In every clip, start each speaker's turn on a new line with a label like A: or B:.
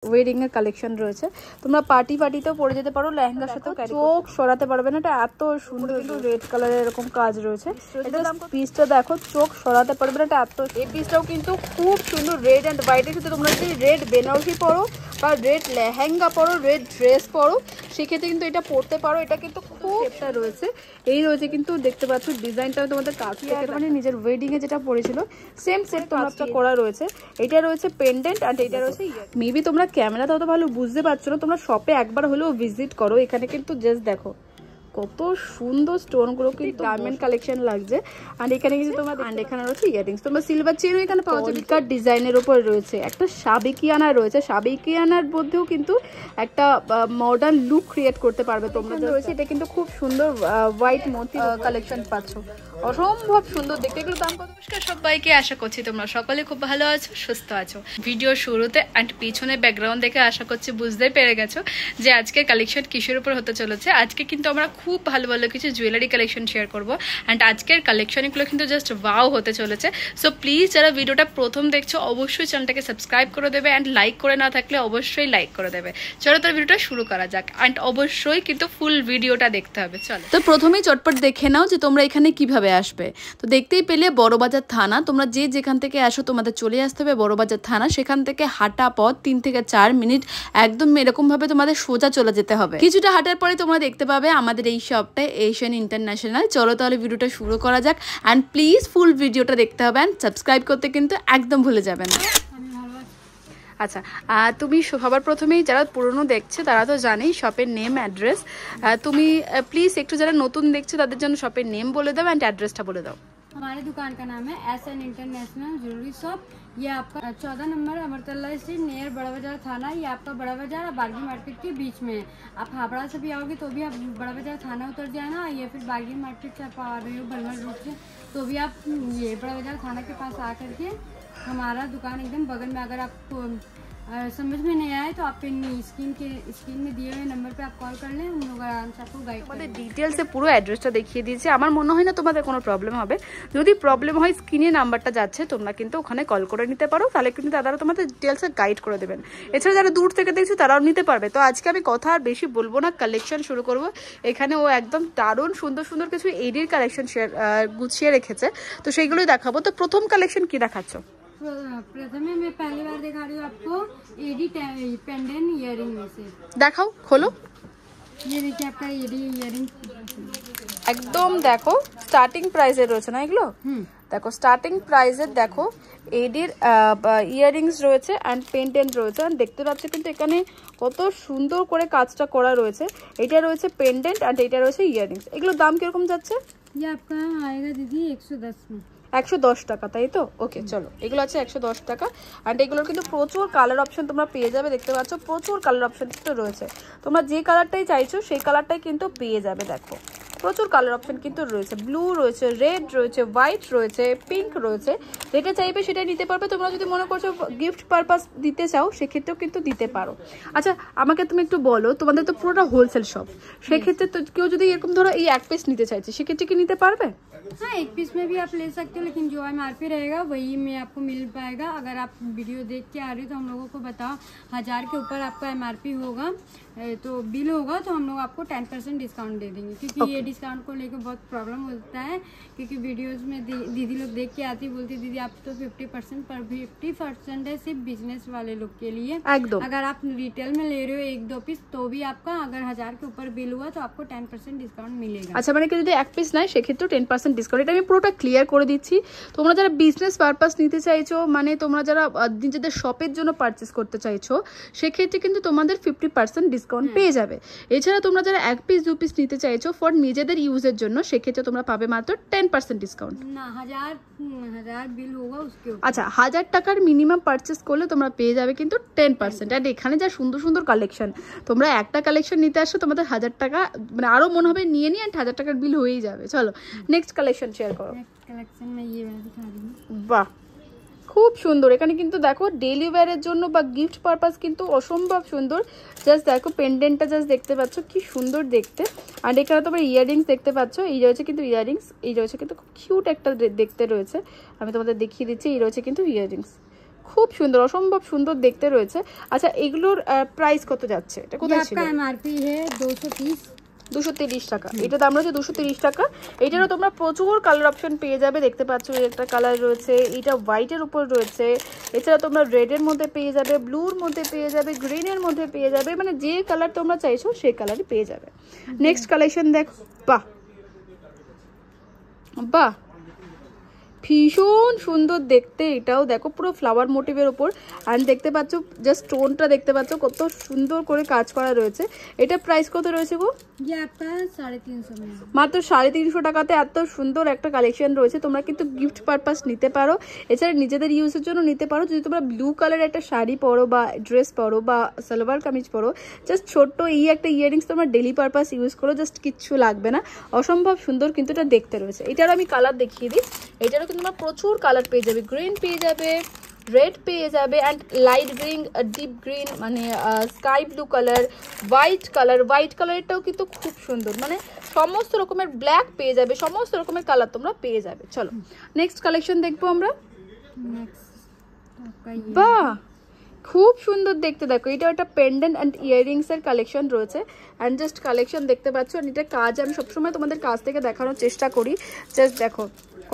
A: Wedding এর collection রয়েছে, তোমরা পার্টিতেও পরে যেতে পারো, লেহেঙ্গার সাথেও চোখ সরাতে পারবে না। এটা এত সুন্দর, কিন্তু রেড কালারের এরকম কাজ রয়েছে। এটা পিসটা দেখো, চোখ সরাতে পারবে না, এটা এত। এই পিসটাও কিন্তু খুব সুন্দর, রেড অ্যান্ড হোয়াইটের সাথে তোমরা যদি রেড বেনারসি পরো বা রেড লেহেঙ্গা পরো, রেড ড্রেস পরো, সেক্ষেত্রে কিন্তু এটা পরতে পারো। এটা কিন্তু খুব একটা রয়েছে, এই রয়েছে কিন্তু দেখতে পাচ্ছ ডিজাইনটাও তোমাদের কাছ থেকে, মানে নিজের ওয়েডিং এ যেটা পরেছিল সেম সেট তোমারটা করা রয়েছে। এটা রয়েছে পেন্ডেন্ট আর এটা রয়েছে মেবি তোমরা ক্যামেরাতে অত ভালো বুঝতে পারছো না, তোমরা শপে একবার হলেও ভিজিট করো। এখানে কিন্তু জাস্ট দেখো কত সুন্দর স্টোন গুলো, কিন্তু ডায়মন্ড কালেকশন লাগছে। আর এখানে কিন্তু তোমার এখানে রয়েছে ইয়ারিংস, তোমরা সিলভার চেনও এখানে পাওয়া যাবে। কার ডিজাইনের উপর রয়েছে, একটা সাবেকিয়ানা রয়েছে, সাবেকিয়ানার মধ্যেও কিন্তু একটা মডার্ন লুক ক্রিয়েট করতে পারবে তোমরা। রয়েছে এটা কিন্তু খুব সুন্দর হোয়াইট মোতি কালেকশন পাচ্ছ, অসম্ভব সুন্দর দেখতে। এগুলো দাম কত?
B: নমস্কার সবাইকে, আশা করছি তোমরা সকলে খুব ভালো আছো, সুস্থ আছো। ভিডিও শুরুতে অ্যান্ড পিছনে ব্যাকগ্রাউন্ড দেখে আশা করছি বুঝতে পেরে গেছো যে আজকের কালেকশন কিসের উপর হতে চলেছে। আজকে কিন্তু আমরা খুব ভালো ভালো কিছু জুয়েলারি কালেকশন শেয়ার করবো, অ্যান্ড আজকের কালেকশনগুলো কিন্তু জাস্ট ওয়াও হতে চলেছে। সো প্লিজ যারা ভিডিওটা প্রথম দেখছো অবশ্যই চ্যানেলটাকে সাবস্ক্রাইব করে দেবে, অ্যান্ড লাইক করে না থাকলে অবশ্যই লাইক করে দেবে। চলো তার ভিডিওটা শুরু করা যাক, অ্যান্ড অবশ্যই কিন্তু ফুল ভিডিওটা দেখতে হবে। চলো তো প্রথমেই চটপট দেখে নাও যে তোমরা এখানে কিভাবে আসবে। তো দেখতেই পেলে বড়বাজার থানা, তোমরা যে যেখান থেকে আসো তোমাদের চলে আসতে হবে বড়বাজার থানা। সেখান থেকে হাঁটা পথ 3 থেকে 4 মিনিট, একদম এরকম ভাবে তোমাদের সোজা চলে যেতে হবে। কিছুটা হাঁটার পরে তোমরা দেখতে পাবে আমাদের এই শপটা এশিয়ান ইন্টারন্যাশনাল। চলো তাহলে ভিডিওটা শুরু করা যাক, অ্যান্ড প্লিজ ফুল ভিডিওটা দেখতে হবে, অ্যান্ড সাবস্ক্রাইব করতে কিন্তু একদম ভুলে যাবে না। আচ্ছা, তুমি সবার প্রথমেই যারা পুরনো দেখছে তারা তো জানেই শপের নেম অ্যাড্রেস। তুমি প্লিজ একটু যারা নতুন দেখছে তাদের জন্য শপের নেম বলে দাও অ্যান্ড অ্যাড্রেসটা বলে দাও।
C: हमारी दुकान का नाम है एसएन इंटरनेशनल ज्वेलरी शॉप। ये आपका 14 नंबर अमरतल्ला स्ट्रीट नियर बड़ा बाजार थाना। ये आपका बड़ा बाजार और बार्गी मार्केट के बीच में है। आप हावड़ा से भी आओगे तो भी आप बड़ा बाजार थाना उतर जाना, या फिर बार्गी मार्केट से आप आ रहे हो बलवर रोड से तो भी आप ये बड़ा बाजार थाना के पास आकर के हमारा दुकान एकदम बगल में। अगर आपको समझ में नहीं आए तो आप स्क्रीन में दिए हुए नंबर पे आप कॉल कर लें, हम लोग आराम से आपको गाइड
A: আমাদের ডিটেলসে পুরো অ্যাড্রেসটা দেখিয়ে দিয়েছি। আমার মনে হয় না তোমাদের কোনো প্রবলেম হবে। যদি প্রবলেম হয় স্ক্রিনে নাম্বারটা যাচ্ছে, তোমরা কিন্তু ওখানে কল করে নিতে পারো, তাহলে কিন্তু দাদারা তোমাদের ডিটেলসে গাইড করে দেবেন। এছাড়া যারা দূর থেকে দেখছো তারাও নিতে পারবে। তো আজকে আমি কথা আর বেশি বলবো না, কালেকশন শুরু করব। এখানে ও একদম দারুণ সুন্দর সুন্দর কিছু এডির কালেকশন গুছিয়ে রেখেছে, তো সেইগুলোই দেখাবো। তো প্রথম কালেকশন কি দেখাচ্ছ?
C: प्रथमे मैं पहली बार दिखा रही हूँ आपको एडी पेंडेंट इयरिंग में से।
A: দেখাও, খোলো।
C: ये देखिए आपका एडी इयरिंग,
A: একদম দেখো স্টার্টিং প্রাইসে রয়েছে না এগুলো। দেখো স্টার্টিং প্রাইসের দেখো এডির ইয়াররিংস রয়েছে অ্যান্ড পেন্ডেন্ট রয়েছে। আর দেখতে পাচ্ছ কিন্তু এখানে কত সুন্দর করে কাজটা করা রয়েছে। এটা রয়েছে পেন্ডেন্ট অ্যান্ড এটা রয়েছে ইয়াররিংস। এগুলোর দাম কিরকম যাচ্ছে?
C: ये आपका आएगा दीदी 110 में।
A: 110 টাকা, তাই তো? ওকে চলো, এগুলো আছে 110 টাকা। অ্যান্ড এগুলোর কিন্তু প্রচুর কালার অপশন তোমরা পেয়ে যাবে, দেখতে পাচ্ছ প্রচুর কালার অপশন কিন্তু রয়েছে। তোমরা যে কালারটাই চাইছো সেই কালারটাই কিন্তু পেয়ে যাবে। দেখো প্রচুর কালার অপশন কিন্তু রয়েছে, ব্লু রয়েছে, রেড রয়েছে, হোয়াইট রয়েছে, পিঙ্ক রয়েছে। যেটা চাইবে সেটাই নিতে পারবে। তোমরা যদি মনে করছো গিফট পারপাস দিতে চাও সেক্ষেত্রেও কিন্তু দিতে পারো। আচ্ছা আমাকে তুমি একটু বলো, তোমাদের তো পুরোটা হোলসেল শপ, সেক্ষেত্রে তো কেউ যদি এরকম ধরো এই এক পিস নিতে চাইছে সেক্ষেত্রে কি নিতে পারবে?
C: हाँ, एक पीस में भी आप ले सकते हो, लेकिन जो MRP रहेगा वही में आपको मिल पाएगा। अगर आप वीडियो देख के आ रही हो तो हम लोगों को बताओ 1000 के ऊपर आपका MRP होगा तो बिल होगा तो हम लोग आपको 10% डिस्काउंट दे देंगे, क्योंकि ये डिस्काउंट को लेकर बहुत प्रॉब्लम होता है। क्योंकि वीडियोस में दीदी लोग देख के आती बोलती दीदी आप तो 50% पर 50% है सिर्फ बिजनेस वाले लोग के लिए। अगर आप रिटेल में ले रहे हो 1-2 पीस तो भी आपका अगर 1000 के ऊपर बिल हुआ तो आपको 10% डिस्काउंट मिलेगा।
A: আচ্ছা মানে যদি এক পিস নেয় সেক্ষেত্রে 10% ডিসকাউন্ট। এটা আমি পুরোটা ক্লিয়ার করে দিচ্ছি। তোমরা যারা বিজনেস পারপাস নিতে চাইছো, মানে তোমরা যারা নিজেদের শপের জন্য পারচেস করতে চাইছো, সেক্ষেত্রে কিন্তু তোমাদের 50% ডিসকাউন্ট পেয়ে যাবে। এছাড়া তোমরা যারা এক পিস 2 পিস নিতে চাইছো ফর নিজেদের ইউজের জন্য, সেক্ষেত্রে তোমরা পাবে মাত্র 10% ডিসকাউন্ট।
C: না 1000 বিল হোগা उसके ऊपर।
A: আচ্ছা 1000 টাকার মিনিমাম পারচেস করলে তোমরা পেয়ে যাবে কিন্তু 10%। আর এখানে যা সুন্দর সুন্দর কালেকশন, তোমরা একটা কালেকশন নিতে আসো তোমাদের 1000 টাকা মানে আরো মনে হবে নিয়ে নিয়ে 1000 টাকার বিল হয়েই যাবে। চলো নেক্সট কালেকশন শেয়ার করো।
C: नेक्स्ट कलेक्शन में ये वाला दिखा रही हूँ।
A: বাহ খুব সুন্দর। এখানে কিন্তু দেখো ডেইলি ওয়্যারের জন্য বা গিফট পারপাস কিন্তু অসম্ভব সুন্দর। জাস্ট দেখো পেন্ডেন্টটা জাস্ট দেখতে পাচ্ছ কি সুন্দর দেখতে। আর এখানে তোমরা ইয়াররিংস দেখতে পাচ্ছ, এই রয়েছে কিন্তু ইয়াররিংস, এই রয়েছে কিন্তু খুব কিউট একটা দেখতে রয়েছে। আমি তোমাদের দেখিয়ে দিচ্ছি, এই রয়েছে কিন্তু ইয়াররিংস, খুব সুন্দর, অসম্ভব সুন্দর দেখতে রয়েছে। আচ্ছা এগুলোর প্রাইস কত যাচ্ছে? এটা কোথায় ছিল?
C: एमआरपी है 230
A: 230 টাকা। এটা দাম রয়েছে 230 টাকা। এটারও তোমরা প্রচুর কালার অপশন পেয়ে যাবে, দেখতে পাচ্ছ এই একটা কালার রয়েছে, এটা হোয়াইটের উপর রয়েছে, এছাড়া তোমরা রেডের মধ্যে পেয়ে যাবে, ব্লুর মধ্যে পেয়ে যাবে, গ্রিনের মধ্যে পেয়ে যাবে, মানে যে কালার তোমরা চাইছো সেই কালারই পেয়ে যাবে। নেক্সট কালেকশন দেখো, বাহ বাহ ভীষণ সুন্দর দেখতে, এটাও দেখো পুরো ফ্লাওয়ার মোটিভের ওপর। অ্যান্ড দেখতে পাচ্ছ জাস্ট স্টোনটা দেখতে পাচ্ছ কত সুন্দর করে কাজ করা রয়েছে। এটা প্রাইস কত রয়েছে গো?
C: ये आपका 350 में
A: মাত্র 350 টাকাতে এত সুন্দর একটা কালেকশন রয়েছে। তোমরা কিন্তু গিফট পারপাস নিতে পারো, এছাড়া নিজেদের ইউজের জন্য নিতে পারো। যদি তোমরা ব্লু কালার একটা শাড়ি পরো বা ড্রেস পরো বা সালোয়ার কামিজ পরো, জাস্ট ছোট্ট এই একটা ইয়াররিংস তোমরা ডেলি পারপাস ইউজ করো, জাস্ট কিচ্ছু লাগবে না, অসম্ভব সুন্দর কিন্তু এটা দেখতে রয়েছে। এটারও আমি কালার দেখিয়ে দিই। এটারও কিন্তু তোমরা প্রচুর কালার পেয়ে যাবে, গ্রিন পেয়ে যাবে, রেড পেয়ে যাবে, and light green, deep green, মানে স্কাই ব্লু কালার, হোয়াইট কালারটাও কিন্তু খুব সুন্দর, মানে সমস্ত রকমের ব্ল্যাক পেয়ে যাবে, সমস্ত রকমের কালার তোমরা পেয়ে যাবে। চলো নেক্সট কালেকশন দেখবো আমরা।
C: नेक्स्ट आपका ये
A: বাহ খুব সুন্দর দেখতে, দেখো এটা একটা পেন্ডেন্ট অ্যান্ড ইয়াররিংস এর কালেকশন রয়েছে। অ্যান্ড জাস্ট কালেকশন দেখতে পাচ্ছ, আর এটা কাজ আমি সবসময় তোমাদের কাছ থেকে দেখানোর চেষ্টা করি। জাস্ট দেখো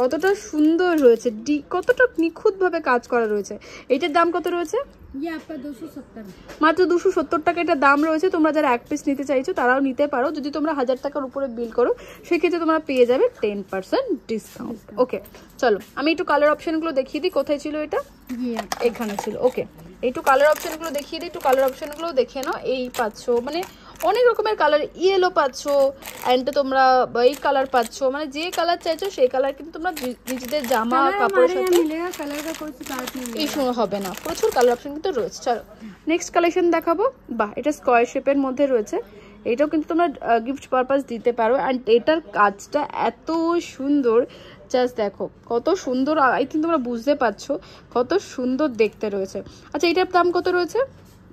A: কতটা সুন্দর রয়েছে, কতটা নিখুঁতভাবে কাজ করা রয়েছে। এইটার দাম কত রয়েছে?
C: ये आपका 270
A: মাত্র 270 টাকা এটা দাম রয়েছে। তোমরা যারা এক পিস নিতে চাইছো তারাও নিতে পারো। যদি তোমরা 1000 টাকার উপরে বিল করো সেক্ষেত্রে তোমরা পেয়ে যাবে 10% ডিসকাউন্ট। ওকে চলো আমি একটু কালার অপশনগুলো দেখিয়ে দিই। কোথায় ছিল এটা?
C: ये
A: এখানে ছিল। ওকে একটু কালার অপশনগুলো দেখিয়ে দিই, একটু কালার অপশনগুলো দেখে নাও। এই পাচ্ছ মানে অনেক রকমের কালার, ইয়েলো পাচ্ছ, অ্যান্ড তোমরা এই কালার পাচ্ছ, মানে যে কালার চাইছো সেই কালার কিন্তু তোমরা নিজেদের জামা কাপড়ের সাথে
C: मिलेगा, कलर का कोई शिकायत नहीं मिलेगा।
A: ইস্যু হবে না। প্রচুর কালার অপশন কিন্তু রয়েছে। চলো নেক্সট কালেকশন দেখাবো। বাহ এটা স্কোয়ার শেপের মধ্যে রয়েছে, এটাও কিন্তু তোমরা গিফট পারপাস দিতে পারো। অ্যান্ড এটার কাজটা এত সুন্দর, জাস্ট দেখো কত সুন্দর, আই থিঙ্ক তোমরা বুঝতে পারছো কত সুন্দর দেখতে রয়েছে। আচ্ছা এটার দাম কত রয়েছে?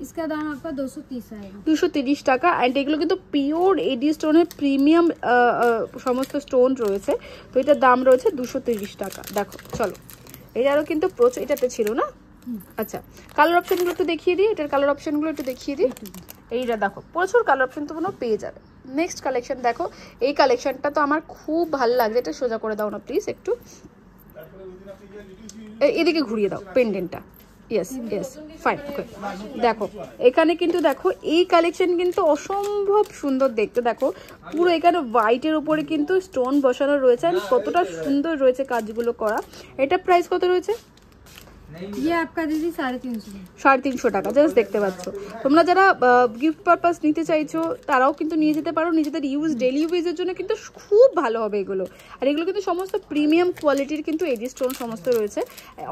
C: इसका दाम आपका 230 आएगा।
A: 230 টাকা। অ্যান্ড এগুলো কিন্তু পিওর এডি স্টোনের প্রিমিয়াম সমস্ত স্টোন রয়েছে, তো এটার দাম রয়েছে 230 টাকা। দেখো চলো এটারও কিন্তু প্রচুর, এটাতে ছিল না? আচ্ছা কালার অপশনগুলো একটু দেখিয়ে দিই, এটার কালার অপশনগুলো একটু দেখিয়ে দিই। এইটা দেখো প্রচুর কালার অপশন তোমরা পেয়ে যাবে। নেক্সট কালেকশন দেখো, এই কালেকশনটা তো আমার খুব ভালো লাগছে। এটা সোজা করে দাও না প্লিজ, একটু এদিকে ঘুরিয়ে দাও পেন্ডেন্টটা। Yes yes fine okay. দেখো এখানে কিন্তু দেখো এই কালেকশন কিন্তু অসম্ভব সুন্দর দেখতে। দেখো পুরো এখানে হোয়াইটের উপরে কিন্তু স্টোন বসানো রয়েছে, আর কতটা সুন্দর রয়েছে কাজগুলো করা। এটা প্রাইস কত রয়েছে?
C: ये आपका दीदी 350
A: 350 টাকা। জাস্ট দেখতে পাচ্ছ, তোমরা যারা গিফট পারপাস নিতে চাইছো তারাও কিন্তু নিয়ে যেতে পারো, নিজেদের ইউজ ডেলি ইউজের জন্য কিন্তু খুব ভালো হবে এগুলো। আর এগুলো কিন্তু সমস্ত প্রিমিয়াম কোয়ালিটির কিন্তু এডি স্টোন সমস্ত রয়েছে,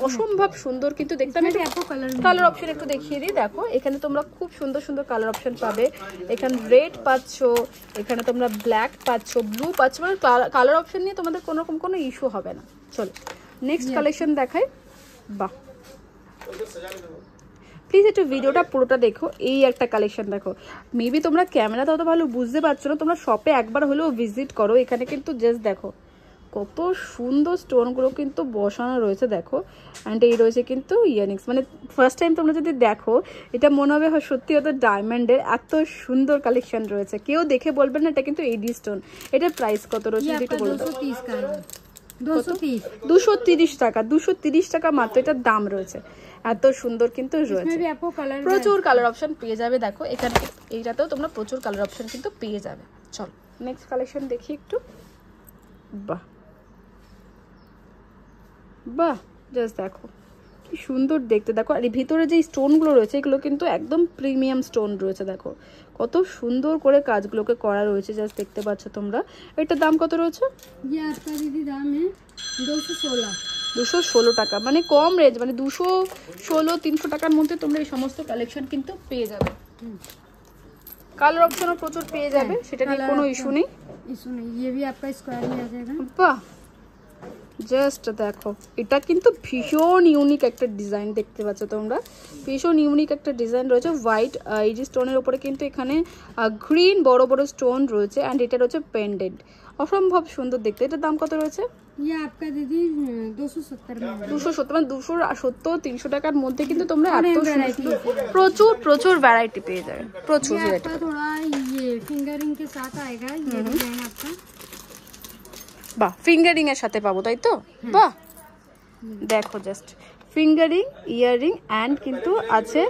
A: অসম্ভব সুন্দর কিন্তু দেখতে। আমি কালার অপশন একটু দেখিয়ে দিই। দেখো এখানে তোমরা খুব সুন্দর সুন্দর কালার অপশন পাবে। এখানে রেড পাচ্ছ, এখানে তোমরা ব্ল্যাক পাচ্ছ, ব্লু পাচ্ছ, মানে কালার অপশন নিয়ে তোমাদের কোনো রকম কোনো ইস্যু হবে না। চলো নেক্সট কালেকশন দেখাই। বাহ প্লিজ একটু ভিডিওটা পুরোটা দেখো। এই একটা কালেকশন দেখো, মেবি তোমরা ক্যামেরা তত ভালো বুঝতে পারছো না, তোমরা শপে একবার হলেও ভিজিট করো। এখানে কিন্তু জাস্ট দেখো কত সুন্দর স্টোনগুলো কিন্তু বসানো রয়েছে দেখো। অ্যান্ড এই রয়েছে কিন্তু ইয়াররিংস, মানে ফার্স্ট টাইম তোমরা যদি দেখো এটা মনে হবে সত্যি হয়তো ডায়মন্ডের, এত সুন্দর কালেকশন রয়েছে। কেউ দেখে বলবে না এটা কিন্তু এডি স্টোন। এটার প্রাইস কত রয়েছে একটু বলে দাও।
C: 230 का है। 230
A: 230 টাকা। 230 টাকা মাত্র এটার দাম রয়েছে। এত সুন্দর কিন্তু রয়েছে,
C: इसमें भी आपको कलर
A: প্রচুর কালার অপশন পেয়ে যাবে। দেখো এখানে এইটাতেও তোমরা প্রচুর কালার অপশন কিন্তু পেয়ে যাবে। চলো নেক্সট কালেকশন দেখি একটু। বাহ বাহ জাস্ট দেখো কি সুন্দর দেখতে। দেখো আর ভিতরে যে স্টোনগুলো রয়েছে এগুলো কিন্তু একদম প্রিমিয়াম স্টোন রয়েছে। দেখো কত সুন্দর করে কাজগুলোকে করা রয়েছে, জাস্ট দেখতে পাচ্ছ তোমরা। এটার দাম কত রয়েছে?
C: ये आपका दीदी दाम है 216
A: 216 টাকা, মানে কম রেঞ্জ, মানে 216 300 টাকার মধ্যে তোমরা এই সমস্ত কালেকশন কিন্তু পেয়ে যাবে। কালার অপশনও প্রচুর পেয়ে যাবে, সেটা নিয়ে কোনো ইস্যু নেই।
C: इशू नहीं। ये भी आपका स्क्वायर में आ जाएगा।
A: বাহ জাস্ট দেখো এটা কিন্তু ভীষণ ইউনিক একটা ডিজাইন দেখতে পাচ্ছ তোমরা, ভীষণ ইউনিক একটা ডিজাইন রয়েছে। হোয়াইট এই যে স্টোনের উপরে কিন্তু এখানে গ্রিন বড় বড় স্টোন রয়েছে, অ্যান্ড এটা রয়েছে পেন্ডেন্ট, অসম্ভব সুন্দর দেখতে। এটার দাম কত রয়েছে?
C: ये आपका दीदी 270 में
A: 270 মানে 270 300 টাকার মধ্যে কিন্তু তোমরা এত প্রচুর প্রচুর ভ্যারাইটি পেয়ে যাবে, প্রচুর ভ্যারাইটি।
C: थोड़ा ये फिंगरिंग के साथ आएगा ये डिजाइन आपका।
A: বাহ, ফিঙ্গারিং এর সাথে পাবো তাই তো? বাহ, দেখো জাস্ট ফিঙ্গারিং, ইয়াররিং অ্যান্ড কিন্তু আছে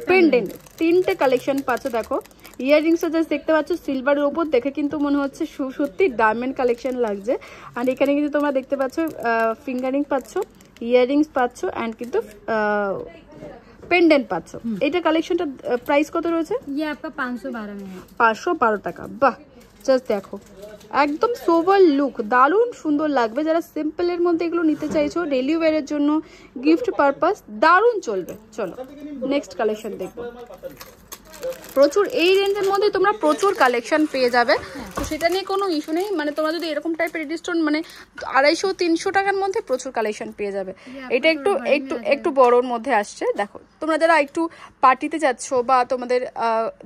A: পেন্ডেন্ট, তিনটে কালেকশন পাচ্ছ। দেখো ইয়াররিংসটা জাস্ট দেখতে পাচ্ছ সিলভারের উপর, দেখে কিন্তু মনে হচ্ছে সত্যি ডায়মন্ড কালেকশন লাগছে। আর এখানে কিন্তু তোমরা দেখতে পাচ্ছ ফিঙ্গারিং পাচ্ছ, ইয়াররিংস পাচ্ছ অ্যান্ড কিন্তু পেন্ডেন্ট পাচ্ছ। এটা কালেকশনটা প্রাইস কত রয়েছে?
C: ये आपका 512 में है।
A: 512 টাকা। বাহ, জাস্ট দেখো একদম সোভার লুক, দারুণ সুন্দর লাগবে। যারা সিম্পলের মধ্যে এগুলো নিতে চাইছো ডেলি ওয়্যারের জন্য, গিফট পারপাস, দারুণ চলবে। চলো নেক্সট কালেকশন দেখবো। প্রচুর এই রেঞ্জের মধ্যে তোমরা প্রচুর কালেকশন পেয়ে যাবে, তো সেটা নিয়ে কোনো ইস্যু নেই। মানে তোমরা যদি এরকম টাইপের স্টোন মানে 250-300 টাকার মধ্যে প্রচুর কালেকশন পেয়ে যাবে। এটা একটু একটু একটু বড়োর মধ্যে আসছে। দেখো তোমরা যারা একটু পার্টিতে যাচ্ছ বা তোমাদের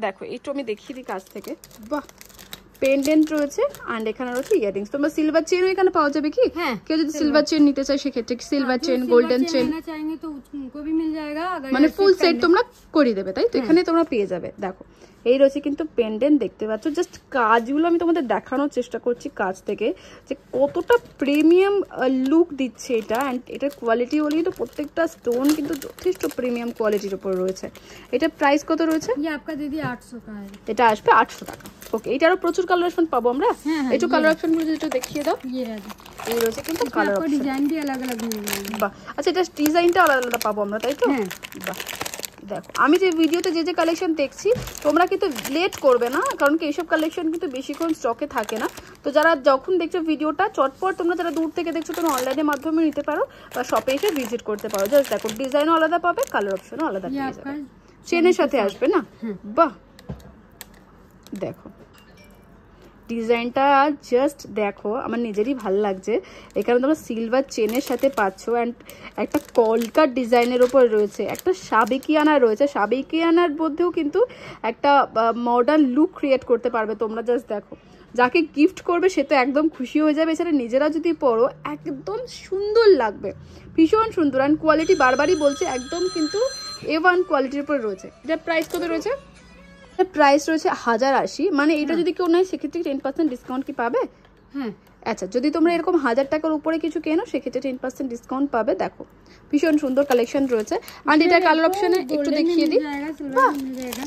A: দেখো একটু আমি দেখিয়ে দিই কাছ থেকে। বাহ, পেন্ডেন্ট রয়েছে অ্যান্ড এখানে রয়েছে ইয়াররিংস। তোমরা সিলভার চেনও এখানে পাওয়া যাবে কি? হ্যাঁ, কেউ যদি সিলভার চেন নিতে চায় সেক্ষেত্রে সিলভার চেন, গোল্ডেন চেন
C: चाहेंगे तो उनको भी मिल जाएगा। अगर
A: মানে ফুল সেট তোমরা করিয়ে দেবে তাই তো? এখানে তোমরা পেয়ে যাবে। দেখো এই রয়েছে কিন্তু পেন্ডেন্ট, দেখতে পাচ্ছ। জাস্ট কাজগুলো আমি তোমাদের দেখানোর চেষ্টা করছি কাছ থেকে যে কতটা প্রিমিয়াম লুক দিচ্ছে এটা। অ্যান্ড এটার কোয়ালিটি বলেই তো প্রত্যেকটা স্টোন কিন্তু যথেষ্ট প্রিমিয়াম কোয়ালিটির উপর রয়েছে। এটা প্রাইস কত রয়েছে?
C: ये आपका दीदी 800 का है।
A: এটা আসবে 800 টাকা। ওকে, এটারও প্রচুর কালার অপশন পাবো আমরা। একটু কালার অপশনগুলো একটু দেখিয়ে দাও।
C: ये रहा
A: এই রয়েছে কিন্তু কালার অপশন,
C: डिजाइन भी अलग अलग मिल जाएगा।
A: বাহ, আচ্ছা এটা ডিজাইনটা আলাদা আলাদা পাবো আমরা তাই তো? বাহ, দেখো আমি যে ভিডিওতে যে যে কালেকশন দেখছি তোমরা কিন্তু লেট করবে না, কারণ কি এইসব কালেকশন কিন্তু বেশিক্ষণ স্টকে থাকে না। তো যারা যখন দেখছো ভিডিওটা চটপট, তোমরা যারা দূর থেকে দেখছো তোমরা অনলাইনের মাধ্যমে নিতে পারো বা শপে এসে ভিজিট করতে পারো। জাস্ট দেখো ডিজাইনও আলাদা পাবে, কালার অপশনও আলাদা পেয়ে যাবে। চেনের সাথে আসবে না? বাহ, দেখো ডিজাইনটা জাস্ট দেখো, আমার নিজেরই ভালো লাগছে। এখানে তোমরা সিলভার চেনের সাথে পাচ্ছ অ্যান্ড একটা কলকার ডিজাইনের ওপর রয়েছে, একটা সাবেকিয়ানা রয়েছে। সাবেকিয়ানার মধ্যেও কিন্তু একটা মডার্ন লুক ক্রিয়েট করতে পারবে তোমরা। জাস্ট দেখো, যাকে গিফট করবে সে তো একদম খুশি হয়ে যাবে। এছাড়া নিজেরা যদি পরো একদম সুন্দর লাগবে, ভীষণ সুন্দর। অ্যান্ড কোয়ালিটি বারবারই বলছে একদম কিন্তু A1 কোয়ালিটির উপর রয়েছে। এটার প্রাইস কত রয়েছে? প্রাইস রয়েছে 1080। মানে এটা যদি কেউ নেয় সেক্ষেত্রে 10% ডিসকাউন্ট কি পাবে?
C: হ্যাঁ,
A: আচ্ছা যদি তোমরা এরকম 1000 টাকার উপরে কিছু কেনো সেক্ষেত্রে 10% ডিসকাউন্ট পাবে। দেখো ভীষণ সুন্দর কালেকশন রয়েছে। আর এটা কালার অপশনে একটু দেখিয়ে দিই।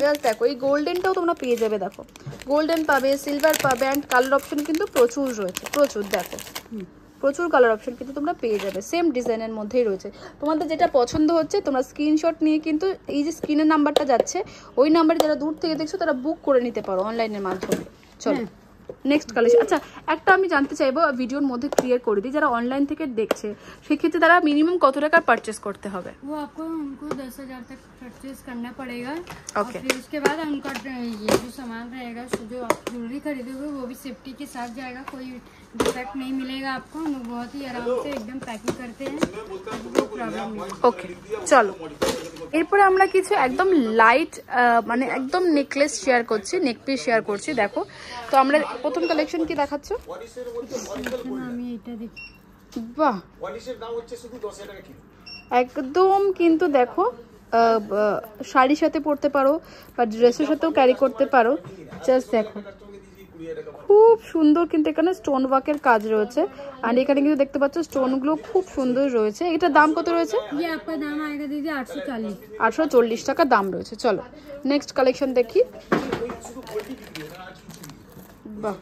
A: জাস্ট দেখো এই গোল্ডেনটাও তোমরা পেয়ে যাবে। দেখো গোল্ডেন পাবে, সিলভার পাবে অ্যান্ড কালার অপশন কিন্তু প্রচুর রয়েছে, প্রচুর। দেখো প্রচুর কালার অপশন কিন্তু তোমরা পেয়ে যাবে, সেম ডিজাইনের মধ্যেই রয়েছে। তোমাদের যেটা পছন্দ হচ্ছে তোমরা স্ক্রিনশট নিয়ে কিন্তু এই যে স্ক্রিনের নাম্বারটা যাচ্ছে ওই নাম্বারে যারা দূর থেকে দেখছো তারা বুক করে নিতে পারো অনলাইনের মাধ্যমে। চলো নেক্সট কালেকশন। আচ্ছা একটা আমি জানতে চাইবো, ভিডিওর মধ্যে ক্লিয়ার করে দিই, যারা অনলাइन থেকে দেখছে সেক্ষেত্রে তারা মিনিমাম কত টাকার পারচেজ করতে হবে?
C: वो आपको उनको 10,000 तक परचेज करना पड़ेगा।
A: ओके।
C: और फिर उसके बाद उनका ये जो सामान रहेगा, जो आप ज्वेलरी खरीदोगे वो भी सेफ्टी के साथ जाएगा, कोई डिफेक्ट नहीं मिलेगा आपको। हम लोग बहुत ही आराम से एकदम पैकिंग करते हैं, कोई प्रॉब्लम नहीं।
A: ওকে চলো এরপরে আমরা কিছু একদম লাইট মানে একদম নেকলেস শেয়ার করছি, নেক পিস শেয়ার করছি। দেখো তো আমরা প্রথম কালেকশন কি দেখাচ্ছ?
C: আমি এটা দেখি।
A: বাহ, একদম কিন্তু দেখো শাড়ির সাথে পরতে পারো বা ড্রেসের সাথেও ক্যারি করতে পারো। জাস্ট দেখো খুব সুন্দর কিন্তু এখানে স্টোন ওয়ার্কের কাজ রয়েছে। আর এখানে কিন্তু দেখতে পাচ্ছ স্টোনগুলো খুব সুন্দর রয়েছে। এটার দাম কত রয়েছে?
C: ये आपका दाम आएगा दीदी 840।
A: 840 টাকা দাম রয়েছে। চলো নেক্সট কালেকশন দেখি। বাহ,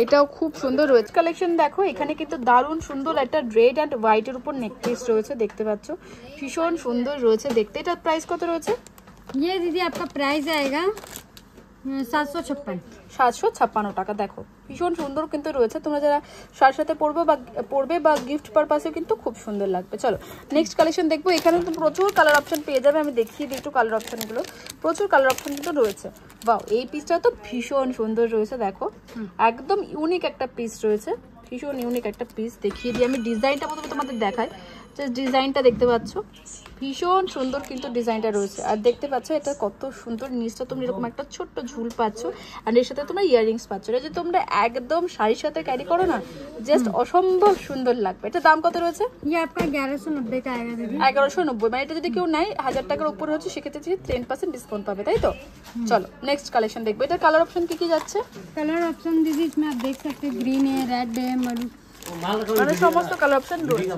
A: এটাও খুব সুন্দর রয়েছে কালেকশন। দেখো এখানে কিন্তু দারুণ সুন্দর একটা রেড অ্যান্ড হোয়াইটের উপর নেকপিস রয়েছে, দেখতে পাচ্ছ ভীষণ সুন্দর রয়েছে দেখতে। এটার প্রাইস কত রয়েছে?
C: ये दीदी आपका प्राइस आएगा 756।
A: 756 টাকা। দেখো ভীষণ সুন্দর কিন্তু রয়েছে। তোমরা যারা শাড়ির সাথে পরবে বা গিফট পারপাসে কিন্তু খুব সুন্দর লাগবে। চলো নেক্সট কালেকশন দেখবো। এখানে তো প্রচুর কালার অপশন পেয়ে যাবে, আমি দেখিয়ে দিই একটু কালার অপশনগুলো। প্রচুর কালার অপশন কিন্তু রয়েছে। বাহ, এই পিসটা তো ভীষণ সুন্দর রয়েছে। দেখো একদম ইউনিক একটা পিস রয়েছে, ভীষণ ইউনিক একটা পিস। দেখিয়ে দিই আমি ডিজাইনটা প্রথমে তোমাদের দেখাই। জাস্ট ডিজাইনটা দেখতে পাচ্ছ, ভীষণ সুন্দর কিন্তু ডিজাইনটা রয়েছে। আর দেখতে পাচ্ছ এটা কত সুন্দর, নিচটা তুমি এরকম একটা ছোট্ট ঝুল পাচ্ছ, আর এর সাথে তোমরা ইয়াররিংস পাচ্ছ। এটা যে তোমরা একদম শাড়ির সাথে ক্যারি করো না, জাস্ট অসম্ভব সুন্দর লাগবে। এটা দাম কত রয়েছে?
C: ये आपका 1190 का आएगा दीदी।
A: 1190, মানে এটা যদি কেউ নেয় 1000 টাকার উপরে হচ্ছে, সেক্ষেত্রে 10% ডিসকাউন্ট পাবে, তাই তো? চলো নেক্সট কালেকশন দেখবো। এটার কালার অপশন কি কি যাচ্ছে?
C: कलर ऑप्शन दीदी इसमें आप देख सकते हैं, ग्रीन है, रेड है, मरून।
A: মানে সমস্ত কালার অপশন রয়েছে।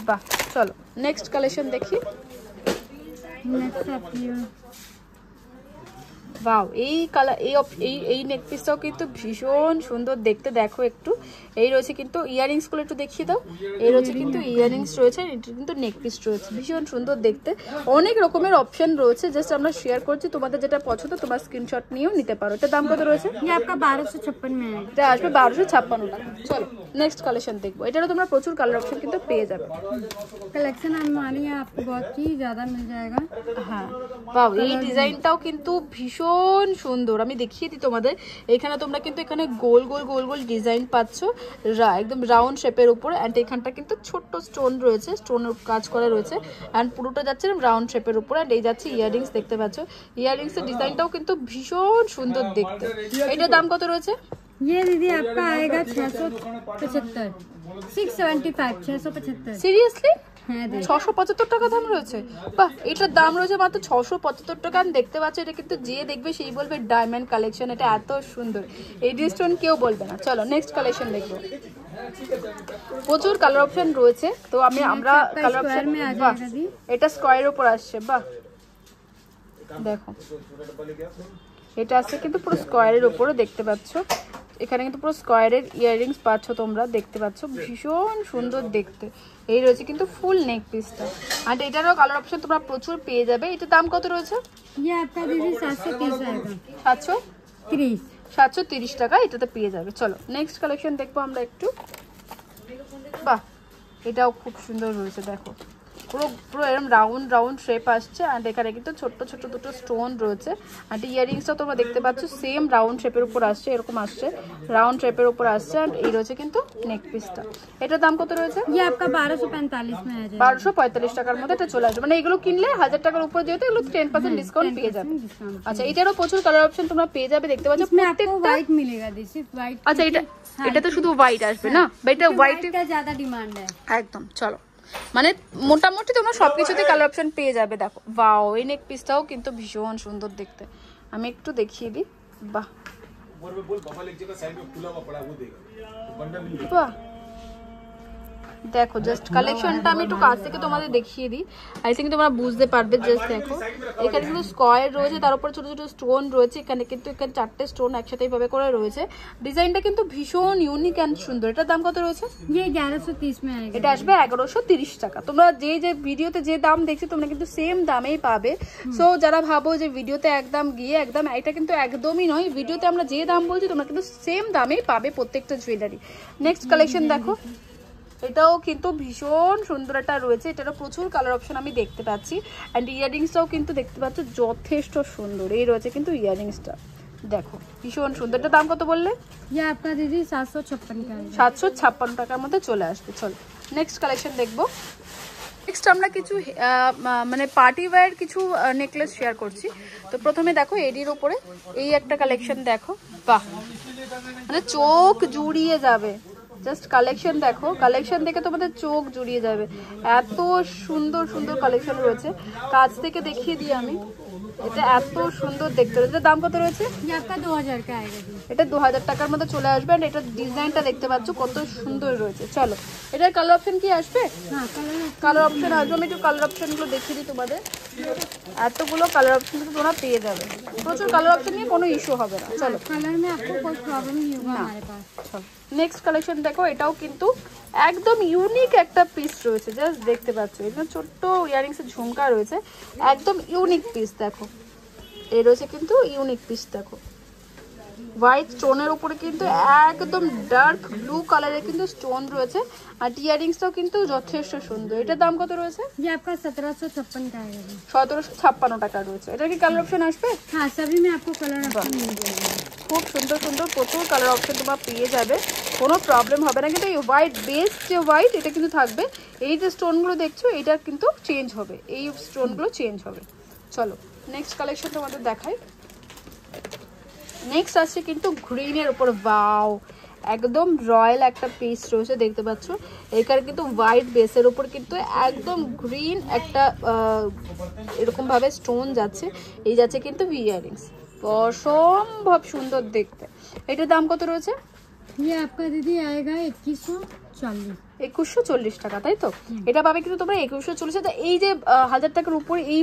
A: বাহ, চলো নেক্সট কালেকশন দেখি।
C: नेक्स्ट आपकी
A: ওয়াও, এই কালার এই নেক পিসটাও কিন্তু ভীষণ সুন্দর দেখতে। দেখো একটু, এই রয়েছে কিন্তু ইয়াররিংস গুলো একটু দেখিয়ে দাও। এই রয়েছে কিন্তু ইয়াররিংস রয়েছে, এটা কিন্তু নেক পিস রয়েছে, ভীষণ সুন্দর দেখতে। অনেক রকমের অপশন রয়েছে, জাস্ট আমরা শেয়ার করছি, তোমাদের যেটা পছন্দ তোমার স্ক্রিনশট নিয়েও নিতে পারো। এটা দাম কত রয়েছে?
C: ये आपका 1256 में है।
A: এটা আসবে 1256 টাকা। চলো নেক্সট কালেকশন দেখবো। এটারও তোমরা প্রচুর কালার অপশন কিন্তু পেয়ে যাবে।
C: कलेक्शन हमारे यहाँ आपको बहुत ही ज़्यादा मिल जाएगा।
A: হ্যাঁ, বাহ, এই ডিজাইনটাও কিন্তু ভীষণ সুন্দর। আমি দেখিয়ে দিই তোমাদের। এখানে তোমরা কিন্তু এখানে গোল গোল গোল গোল ডিজাইন পাচ্ছ, একদম রাউন্ড শেপের উপরে। অ্যান্ড এখানটা কিন্তু ছোট্ট স্টোন রয়েছে, স্টোনের কাজ করা রয়েছে। অ্যান্ড পুরোটা যাচ্ছে রাউন্ড শেপের উপরে। অ্যান্ড এই যাচ্ছে ইয়াররিংস, দেখতে পাচ্ছ ইয়াররিংসের ডিজাইনটাও কিন্তু ভীষণ সুন্দর দেখতে। এটার দাম কত রয়েছে?
C: ये दीदी आपका आएगा 675, 675, 675।
A: সিরিয়াসলি
C: হ্যাঁ দিদি,
A: 675 টাকা দাম রয়েছে? বাহ, এটার দাম রয়েছে মাত্র 675 টাকা। দেখতে পাচ্ছ, এটা কিন্তু যে দেখবে সেই বলবে ডায়মন্ড কালেকশন, এটা এত সুন্দর, এই ডিস্টোন কেউ বলবে না। চলো নেক্সট কালেকশন দেখবো। প্রচুর কালার অপশন রয়েছে, তো আমরা কালার অপশন, এটা স্কোয়ারের উপর আসছে। বাহ, দেখো এটা আসছে কিন্তু পুরো স্কোয়ারের উপরে, দেখতে পাচ্ছ এখানে কিন্তু পুরো স্কোয়ারের ইয়াররিংস পাচ্ছ তোমরা, দেখতে পাচ্ছ ভীষণ সুন্দর দেখতে। এই রয়েছে কিন্তু ফুল নেক পিসটা। আর এটারও কালার অপশন তোমরা প্রচুর পেয়ে যাবে। এটার দাম কত রয়েছে?
C: ये आपका दीदी 730 आएगा।
A: 730, 730 টাকা এটাতে পেয়ে যাবে। চলো নেক্সট কালেকশন দেখবো আমরা একটু। বাহ, এটাও খুব সুন্দর রয়েছে, দেখো পুরো পুরো এরকম রাউন্ড রাউন্ড শেপ আসছে। অ্যান্ড এখানে কিন্তু ছোট্ট ছোট্ট দুটো স্টোন রয়েছে। অ্যান্ড ইয়াররিংসটাও তোমরা দেখতে পাচ্ছ সেম রাউন্ড শেপের উপর আসছে, এরকম আসছে রাউন্ড শেপের উপর আসছে। অ্যান্ড এই রয়েছে কিন্তু নেক পিসটা। এটার দাম কত রয়েছে?
C: ये आपका 1245 में आ जाएगा।
A: 1245 টাকার মধ্যে এটা চলে আসবে। মানে এগুলো কিনলে 1000 টাকার উপর যেহেতু এগুলো 10% ডিসকাউন্ট পেয়ে যাবে। আচ্ছা, এটারও প্রচুর কালার অপশন তোমরা পেয়ে যাবে, দেখতে পাচ্ছ
C: इसमें आपको व्हाइट मिलेगा दीदी, सिर्फ व्हाइट।
A: আচ্ছা, এটা তো শুধু হোয়াইট আসবে না, বা এটা হোয়াইট
C: का ज्यादा डिमांड है
A: একদম। চলো, মানে মোটামুটি তোমরা সবকিছুতে কালার অপশন পেয়ে যাবে। দেখো ওয়াও, এই নেক পিসটাও কিন্তু ভীষণ সুন্দর দেখতে। আমি একটু দেখিয়ে দিই। বাহ বাহ, দেখো জাস্ট কালেকশনটা আমি একটু কাছ থেকে তোমাদের দেখিয়ে দিই, আই থিঙ্ক তোমরা বুঝতে পারবে। জাস্ট দেখো এখানে কিন্তু স্কোয়ার রয়েছে, তার উপর ছোট ছোট স্টোন রয়েছে। এখানে কিন্তু এখানে 4টে স্টোন একসাথে এইভাবে করে রয়েছে। ডিজাইনটা কিন্তু ভীষণ ইউনিক অ্যান্ড সুন্দর। এটার দাম কত রয়েছে?
C: ये 1130 में आएगा।
A: এটা আসবে 1130 টাকা। তোমরা যে ভিডিওতে যে দাম দেখছো তোমরা কিন্তু সেম দামেই পাবে। সো যারা ভাবো যে ভিডিওতে একদম গিয়ে একদম, এটা কিন্তু একদমই নয়। ভিডিওতে আমরা যে দাম বলছি তোমরা কিন্তু সেম দামেই পাবে প্রত্যেকটা জুয়েলারি। নেক্সট কালেকশন দেখো, এটাও কিন্তু ভীষণ সুন্দর একটা রয়েছে। এটারও প্রচুর কালার অপশন আমি দেখতে পাচ্ছি। অ্যান্ড ইয়াররিংসটাও কিন্তু দেখতে পাচ্ছ যথেষ্ট সুন্দর। এই রয়েছে কিন্তু ইয়াররিংসটা, দেখো ভীষণ সুন্দর। এটার দাম কত বললে?
C: ये आपका दीदी 756 का आएगा।
A: 756 টাকার মধ্যে চলে আসবে। চলো নেক্সট কালেকশন দেখবো। নেক্সট আমরা কিছু মানে পার্টি ওয়্যার কিছু নেকলেস শেয়ার করছি। তো প্রথমে দেখো এডির উপরে এই একটা কালেকশন দেখো, বাহ, মানে চোখ জুড়িয়ে যাবে। জাস্ট কালেকশন দেখো, কালেকশন দেখে তোমাদের চোখ জুড়িয়ে যাবে। এত সুন্দর সুন্দর কালেকশন রয়েছে। কাছ থেকে দেখিয়ে দিই আমি, এটা এত সুন্দর দেখতে রয়েছে। দাম কত রয়েছে?
C: ये आपका 2000 का आएगा जी।
A: এটা 2000 টাকার মধ্যে চলে আসবে। আর এটা ডিজাইনটা দেখতে পাচ্ছ কত সুন্দর রয়েছে। চলো এটার কালার অপশন কি আসবে?
C: हाँ कलर
A: কালার অপশন আসবে। আমি একটু কালার অপশনগুলো দেখিয়ে দিই তোমাদের। এতগুলো কালার অপশন কিন্তু তোমরা পেয়ে যাবে। প্রচুর কালার অপশন নিয়ে কোনো ইস্যু হবে না। চলো
C: कलर में आपको कोई प्रॉब्लम नहीं होगा हमारे पास।
A: নেক্সট কালেকশন দেখো, এটাও কিন্তু একদম ইউনিক একটা পিস রয়েছে। জাস্ট দেখতে পাচ্ছ এটা ছোট্ট ইয়াররিংস এর ঝুমকা রয়েছে, একদম ইউনিক পিস। দেখো এই রয়েছে কিন্তু ইউনিক পিস, দেখো হোয়াইট স্টোনের উপরে কিন্তু একদম ডার্ক ব্লু কালারের কিন্তু স্টোন রয়েছে। আর ইয়ারিংসটাও কিন্তু যথেষ্ট সুন্দর। এটার দাম কত রয়েছে?
C: ये आपका 1756 का आएगा।
A: 1756 টাকা রয়েছে। এটা কি কালার অপশন আসবে?
C: हाँ, सभी में आपको कलर ऑप्शन मिल जाएगा।
A: খুব সুন্দর সুন্দর প্রচুর কালার অপশন তোমরা পেয়ে যাবে, কোনো প্রবলেম হবে না। কিন্তু এই হোয়াইট বেস যে হোয়াইট এটা কিন্তু থাকবে। এই যে স্টোনগুলো দেখছো এটা কিন্তু চেঞ্জ হবে, এই স্টোনগুলো চেঞ্জ হবে। চলো নেক্সট কালেকশন তোমাদের দেখাই। নেক্সট আসছে কিন্তু গ্রিনের উপর, ওয়াও একদম রয়্যাল একটা পিস রয়েছে দেখতে পাচ্ছ। এখানে কিন্তু হোয়াইট বেসের উপর কিন্তু একদম গ্রিন একটা এরকম ভাবে স্টোন যাচ্ছে। এই যাচ্ছে কিন্তু ইয়ারিংস, অসম্ভব সুন্দর দেখতে। এটার দাম কত রয়েছে?
C: ये आपका दीदी आएगा 2140।
A: 2140 টাকা, তাই তো? এটা পাবে কিন্তু তোমরা 2140। এই যে 1000 টাকার উপরে এই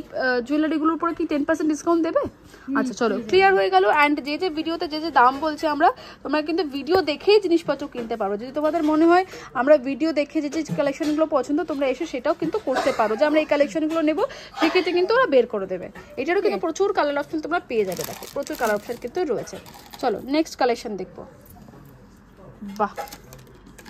A: জুয়েলারিগুলোর উপরে কি 10% ডিসকাউন্ট দেবে? আচ্ছা চলো ক্লিয়ার হয়ে গেল। অ্যান্ড যে যে ভিডিওতে যে যে দাম বলছে আমরা, তোমরা কিন্তু ভিডিও দেখেই জিনিসপত্র কিনতে পারো। যদি তোমাদের মনে হয় আমরা ভিডিও দেখে যে যে কালেকশনগুলো পছন্দ, তোমরা এসে সেটাও কিন্তু করতে পারো যে আমরা এই কালেকশনগুলো নেবো, সেক্ষেত্রে কিন্তু ওরা বের করে দেবে। এটারও কিন্তু প্রচুর কালার অপশন তোমরা পেয়ে যাবে। দেখো প্রচুর কালার অপশন কিন্তু রয়েছে। চলো নেক্সট কালেকশন দেখবো। বাহ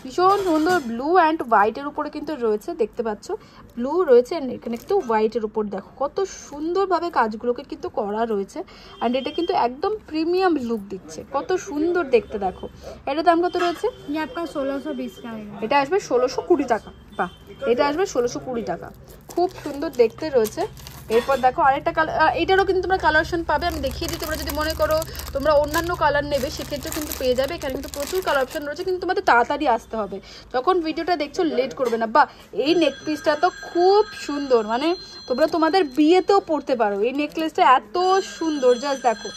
A: ভীষণ সুন্দর ব্লু অ্যান্ড হোয়াইটের উপরে কিন্তু রয়েছে, দেখতে পাচ্ছ ব্লু রয়েছে এখানে কিন্তু হোয়াইটের উপর। দেখো কত সুন্দরভাবে কাজগুলোকে কিন্তু করা রয়েছে। অ্যান্ড এটা কিন্তু একদম প্রিমিয়াম লুক দিচ্ছে, কত সুন্দর দেখতে। দেখো এটার দাম কত রয়েছে?
C: ये आपका 1620 का आएगा।
A: এটা আসবে 1620 টাকা। বাহ এটা আসবে 1620 টাকা, খুব সুন্দর দেখতে রয়েছে। এরপর দেখো আরেকটা কালার, এটারও কিন্তু তোমরা কালারশন পাবে, আমি দেখিয়ে দিই। তোমরা যদি মনে করো তোমরা অন্যান্য কালার নেবে সেক্ষেত্রে কিন্তু পেয়ে যাবে। এখানে কিন্তু প্রচুর কালার অপশন রয়েছে, কিন্তু তোমাদের তাড়াতাড়ি আসতে হবে। যখন ভিডিওটা দেখছো লেট করবে না। বা এই নেক পিসটা তো খুব সুন্দর, মানে তোমরা তোমাদের বিয়েতেও পরতে পারো। এই নেকলেসটা এত সুন্দর, জাস্ট দেখো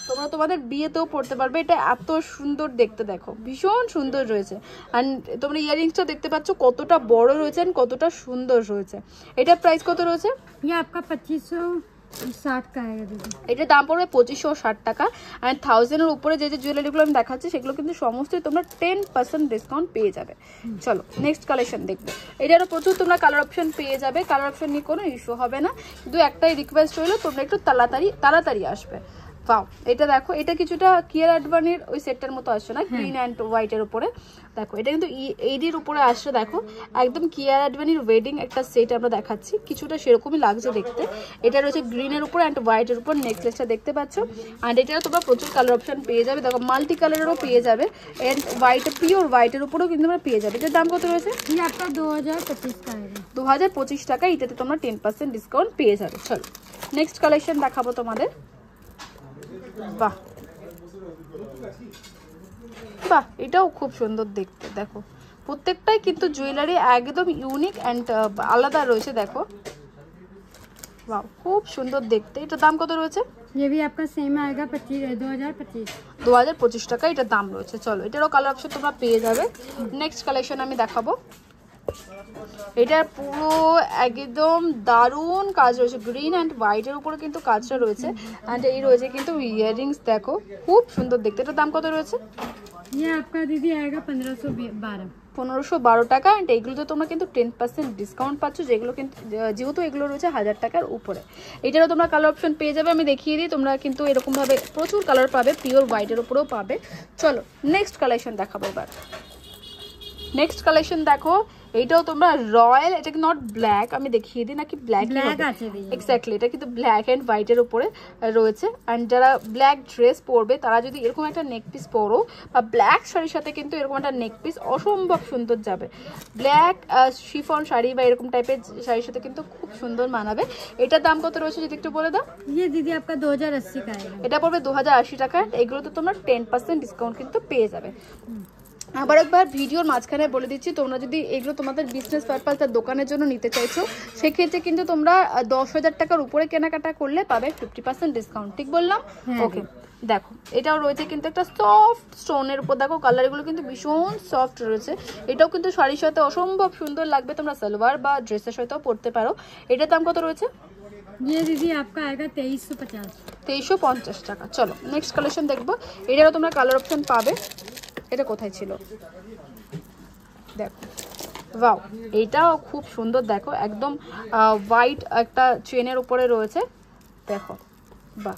A: তোমরা তোমাদের বিয়েতেও পরতে পারবে। এটা এত সুন্দর দেখতে, দেখো ভীষণ সুন্দর রয়েছে। অ্যান্ড তোমরা ইয়ারিংসটা দেখতে পাচ্ছ কতটা বড় রয়েছে আর কতটা সুন্দর রয়েছে। এটার প্রাইস কত রয়েছে?
C: ये आपका 2560 का आएगा दीदी।
A: এটার দাম পড়বে 2560 টাকা। অ্যান্ড 1000-এর উপরে যে যে জুয়েলারিগুলো আমি দেখাচ্ছি সেগুলো কিন্তু সমস্তই তোমরা 10% ডিসকাউন্ট পেয়ে যাবে। চলো নেক্সট কালেকশন দেখবে। এটারও প্রচুর তোমরা কালার অপশন পেয়ে যাবে, কালার অপশন নিয়ে কোনো ইস্যু হবে না। কিন্তু একটাই রিকোয়েস্ট রইলো, তোমরা একটু তাড়াতাড়ি আসবে। বাও এটা দেখো, এটা কিছুটা কিয়ার অ্যাডভানির ওই সেটটার মতো আসছে না, গ্রিন অ্যান্ড হোয়াইটের উপরে। দেখো এটা কিন্তু এইডির উপরে আসছে। দেখো একদম কিয়ার অ্যাডভানির ওয়েডিং একটা সেট আমরা দেখাচ্ছি, কিছুটা সেরকমই লাগছে দেখতে। এটা রয়েছে গ্রিনের উপর অ্যান্ড হোয়াইটের উপর নেকলেসটা দেখতে পাচ্ছ। অ্যান্ড এটারও তোমরা প্রচুর কালার অপশন পেয়ে যাবে। দেখো মাল্টি কালারেরও পেয়ে যাবে অ্যান্ড হোয়াইট পিওর হোয়াইটের উপরেও কিন্তু তোমরা পেয়ে যাবে। এটার দাম কত রয়েছে?
C: ये आपका 2025 का आएगा।
A: 2025 টাকা। এটাতে তোমরা 10% ডিসকাউন্ট পেয়ে যাবে। চলো নেক্সট কালেকশন দেখাবো তোমাদের। বাহ বাহ এটাও খুব সুন্দর দেখতে। দেখো প্রত্যেকটাই কিন্তু জুয়েলারি একদম ইউনিক অ্যান্ড আলাদা রয়েছে। দেখো বাহ খুব সুন্দর দেখতে। এটার দাম কত রয়েছে?
C: ये भी आपका सेम आएगा 2025।
A: 2025 টাকা এটার দাম রয়েছে। চলো এটারও কালার অপশন তোমরা পেয়ে যাবে। নেক্সট কালেকশন আমি দেখাবো। এটা পুরো একদম দারুণ কাজ রয়েছে, গ্রিন অ্যান্ড হোয়াইটের উপরে কিন্তু কাজটা রয়েছে। অ্যান্ড এই রয়েছে কিন্তু ইয়াররিংস, দেখো খুব সুন্দর দেখতে। এটার দাম কত রয়েছে?
C: ये आपका दीदी आएगा 1512।
A: 1512 টাকা। অ্যান্ড এইগুলোতে তোমরা কিন্তু 10% ডিসকাউন্ট পাচ্ছ, যেগুলো কিন্তু যেহেতু এগুলো রয়েছে 1000 টাকার উপরে। এটারও তোমরা কালার অপশন পেয়ে যাবে, আমি দেখিয়ে দিই। তোমরা কিন্তু এরকমভাবে প্রচুর কালার পাবে, পিওর হোয়াইটের উপরেও পাবে। চলো নেক্সট কালেকশন দেখাবো এবার। নেক্সট কালেকশন দেখো, এইটাও তোমরা রয়্যাল, এটা কি নট ব্ল্যাক, আমি দেখিয়ে দিই নাকি ব্ল্যাক
C: আছে
A: এক্স্যাক্টলি। এটা কিন্তু ব্ল্যাক অ্যান্ড হোয়াইটের উপরে রয়েছে। অ্যান্ড যারা ব্ল্যাক ড্রেস পরবে তারা যদি এরকম একটা নেক পিস পরো বা ব্ল্যাক শাড়ির সাথে কিন্তু এরকম একটা নেক পিস অসম্ভব সুন্দর যাবে। ব্ল্যাক শিফন শাড়ি বা এরকম টাইপের শাড়ির সাথে কিন্তু খুব সুন্দর মানাবে। এটার দাম কত রয়েছে যদি একটু বলে দাও?
C: ये दीदी आपका 2080 का आएगा।
A: এটা পড়বে 2080 টাকা। এগুলোতে তোমরা 10% ডিসকাউন্ট কিন্তু পেয়ে যাবে। আবার একবার ভিডিওর মাঝখানে বলে দিচ্ছি, তোমরা যদি এগুলো তোমাদের বিজনেস পারপাস বা দোকানের জন্য নিতে চাইছো সেক্ষেত্রে কিন্তু তোমরা 10,000 টাকার উপরে কেনাকাটা করলে পাবে 50% ডিসকাউন্ট। ঠিক বললাম? ওকে দেখো এটাও রয়েছে কিন্তু একটা সফট স্টোনের উপর। দেখো কালারগুলো কিন্তু ভীষণ সফট রয়েছে। এটাও কিন্তু শাড়ির সাথে অসম্ভব সুন্দর লাগবে, তোমরা সালোয়ার বা ড্রেসের সাথেও পরতে পারো। এটার দাম কত রয়েছে?
C: ये दीदी आपका आएगा 2350।
A: 2350 টাকা। চলো নেক্সট কালেকশন দেখবো। এটারও তোমরা কালার অপশন পাবে। এটা কোথায় ছিল? দেখো ওয়াও এইটাও খুব সুন্দর। দেখো একদম হোয়াইট একটা চেনের উপরে রয়েছে। দেখো বাহ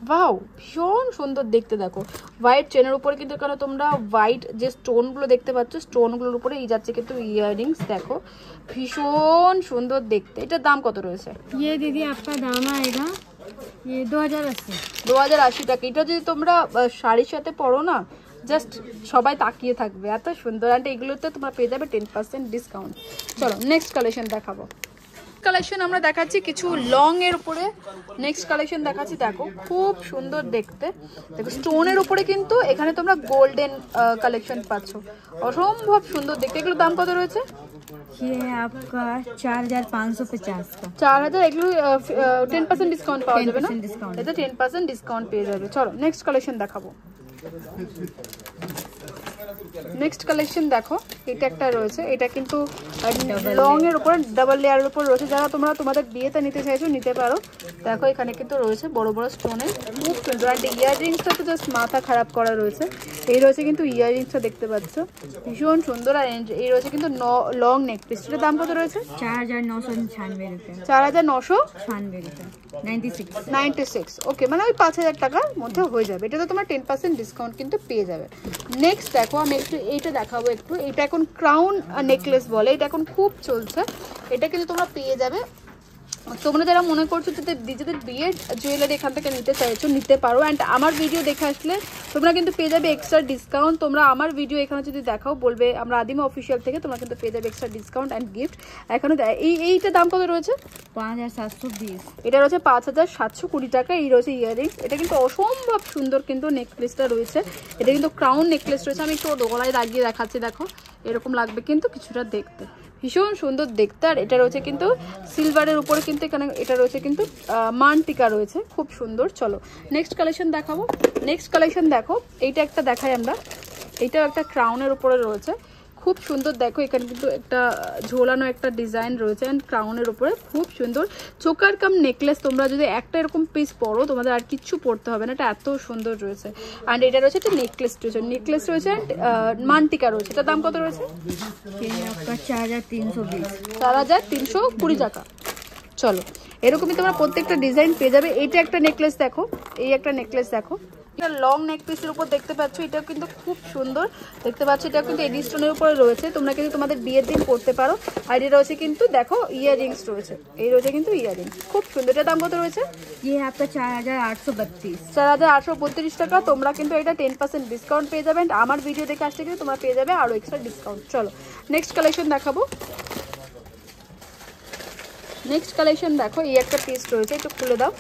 A: ওয়াও, ভীষণ সুন্দর দেখতে। দেখো হোয়াইট চেনের উপরে কিন্তু এখানে তোমরা হোয়াইট যে স্টোনগুলো দেখতে পাচ্ছ, স্টোনগুলোর উপরে এই যাচ্ছে কিন্তু ইয়াররিংস। দেখো ভীষণ সুন্দর দেখতে। এটার দাম কত রয়েছে?
C: ये दीदी आपका दाम आएगा ये 2080।
A: 2080 টাকা। এটা যদি তোমরা শাড়ির সাথে পরো না, জাস্ট সবাই তাকিয়ে থাকবে, এত সুন্দর। অ্যান্ড এগুলোতে তোমরা পেয়ে যাবে 10% ডিসকাউন্ট। চলো নেক্সট কালেকশন দেখাবো। কালেকশন আমরা দেখাচ্ছি কিছু লং এর উপরে। নেক্সট কালেকশন দেখাচ্ছি, দেখো খুব সুন্দর দেখতে। দেখো স্টোনের উপরে কিন্তু এখানে তোমরা গোল্ডেন কালেকশন পাচ্ছ, অসম্ভব সুন্দর দেখতে। এগুলোর দাম কত রয়েছে?
C: ये है आपका 4550 का।
A: 4000। এগুলো 10% ডিসকাউন্ট পাওয়া যাবে না?
C: 10% ডিসকাউন্ট।
A: এটা 10% ডিসকাউন্ট পেয়ে যাবে। চলো নেক্সট কালেকশন দেখাবো। নেক্সট কালেকশন দেখো, এটা একটা রয়েছে, এটা কিন্তু লং এর উপর ডাবল লেয়ারের উপর রয়েছে। যারা তোমরা তোমাদের বিয়েতে নিতে চাইছো নিতে পারো। দেখো এখানে কিন্তু রয়েছে বড় বড় স্টোনের, খুব সুন্দর। অ্যান্ড ইয়াররিংসটা তো জাস্ট মাথা খারাপ করা রয়েছে। এই রয়েছে কিন্তু ইয়াররিংসটা দেখতে পাচ্ছ, ভীষণ সুন্দর। আর এই রয়েছে কিন্তু লং নেক পিস। এটার দাম কত রয়েছে?
C: 4996 रुपये।
A: 4996
C: रुपये 96।
A: 96। ওকে, মানে ওই 5000 টাকার মধ্যে হয়ে যাবে। এটা তো তোমার 10% ডিসকাউন্ট কিন্তু পেয়ে যাবে। নেক্সট দেখো আমি একটু এইটা দেখাবো একটু। এটা এখন ক্রাউন নেকলেস বলে, এটা এখন খুব চলছে। এটা কিন্তু তোমরা পেয়ে যাবে। তোমরা যারা মনে করছো যে নিজেদের বিয়ের জুয়েলারি এখান থেকে নিতে চাইছো নিতে পারো। অ্যান্ড আমার ভিডিও দেখে আসলে তোমরা কিন্তু পেয়ে যাবে এক্সট্রা ডিসকাউন্ট। তোমরা আমার ভিডিও এখানে যদি দেখাও, বলবে আমরা আদিমা অফিসিয়াল থেকে, তোমরা কিন্তু পেয়ে যাবে এক্সট্রা ডিসকাউন্ট অ্যান্ড গিফট। এখানে এইটার দাম কত রয়েছে?
C: 5720।
A: এটা রয়েছে 5720 টাকা। এই রয়েছে ইয়াররিংস। এটা কিন্তু অসম্ভব সুন্দর কিন্তু নেকলেসটা রয়েছে। এটা কিন্তু ক্রাউন নেকলেস রয়েছে। আমি একটু গলায় লাগিয়ে দেখাচ্ছি, দেখো এরকম লাগবে কিন্তু কিছুটা দেখতে, ভীষণ সুন্দর দেখতে। আর এটা রয়েছে কিন্তু সিলভারের উপরে কিন্তু এখানে এটা রয়েছে কিন্তু মানটিকা রয়েছে, খুব সুন্দর। চলো নেক্সট কালেকশন দেখাবো। নেক্সট কালেকশন দেখো, এইটা একটা দেখাই আমরা। এইটাও একটা ক্রাউনের উপরে রয়েছে, খুব সুন্দর। দেখো এখানে কিন্তু একটা ঝোলানো একটা ডিজাইন রয়েছে অ্যান্ড ক্রাউনের উপরে খুব সুন্দর চোকার কাম নেকলেস। তোমরা যদি একটা এরকম পিস পরো, তোমাদের আর কিচ্ছু পরতে হবে না, এটা এত সুন্দর রয়েছে। অ্যান্ড এটা রয়েছে একটা নেকলেস রয়েছে অ্যান্ড মানটিকা রয়েছে। এটার দাম কত রয়েছে?
C: 4320
A: টাকা। চলো এরকমই তোমরা প্রত্যেকটা ডিজাইন পেয়ে যাবে। এইটা একটা নেকলেস দেখো, এই একটা নেকলেস দেখো, এটা লং নেক পিসের উপর দেখতে পাচ্ছ। এটাও কিন্তু খুব সুন্দর দেখতে পাচ্ছ। এটাও কিন্তু এডি স্টোনের উপরে রয়েছে, তোমরা কিন্তু তোমাদের বিয়ের দিন পরতে পারো। আর এটা রয়েছে কিন্তু দেখো ইয়াররিংস রয়েছে, এই রয়েছে কিন্তু ইয়াররিংস, খুব সুন্দর। এটার দাম কত রয়েছে?
C: ये आपका 4832।
A: 4832 টাকা। তোমরা কিন্তু এটা 10% ডিসকাউন্ট পেয়ে যাবেন। আমার ভিডিও দেখে আসতে কিন্তু তোমরা পেয়ে যাবে আরো এক্সট্রা ডিসকাউন্ট। চলো নেক্সট কালেকশন দেখাবো। নেক্সট কালেকশন দেখো, এই একটা পিস রয়েছে, একটু খুলে দাও।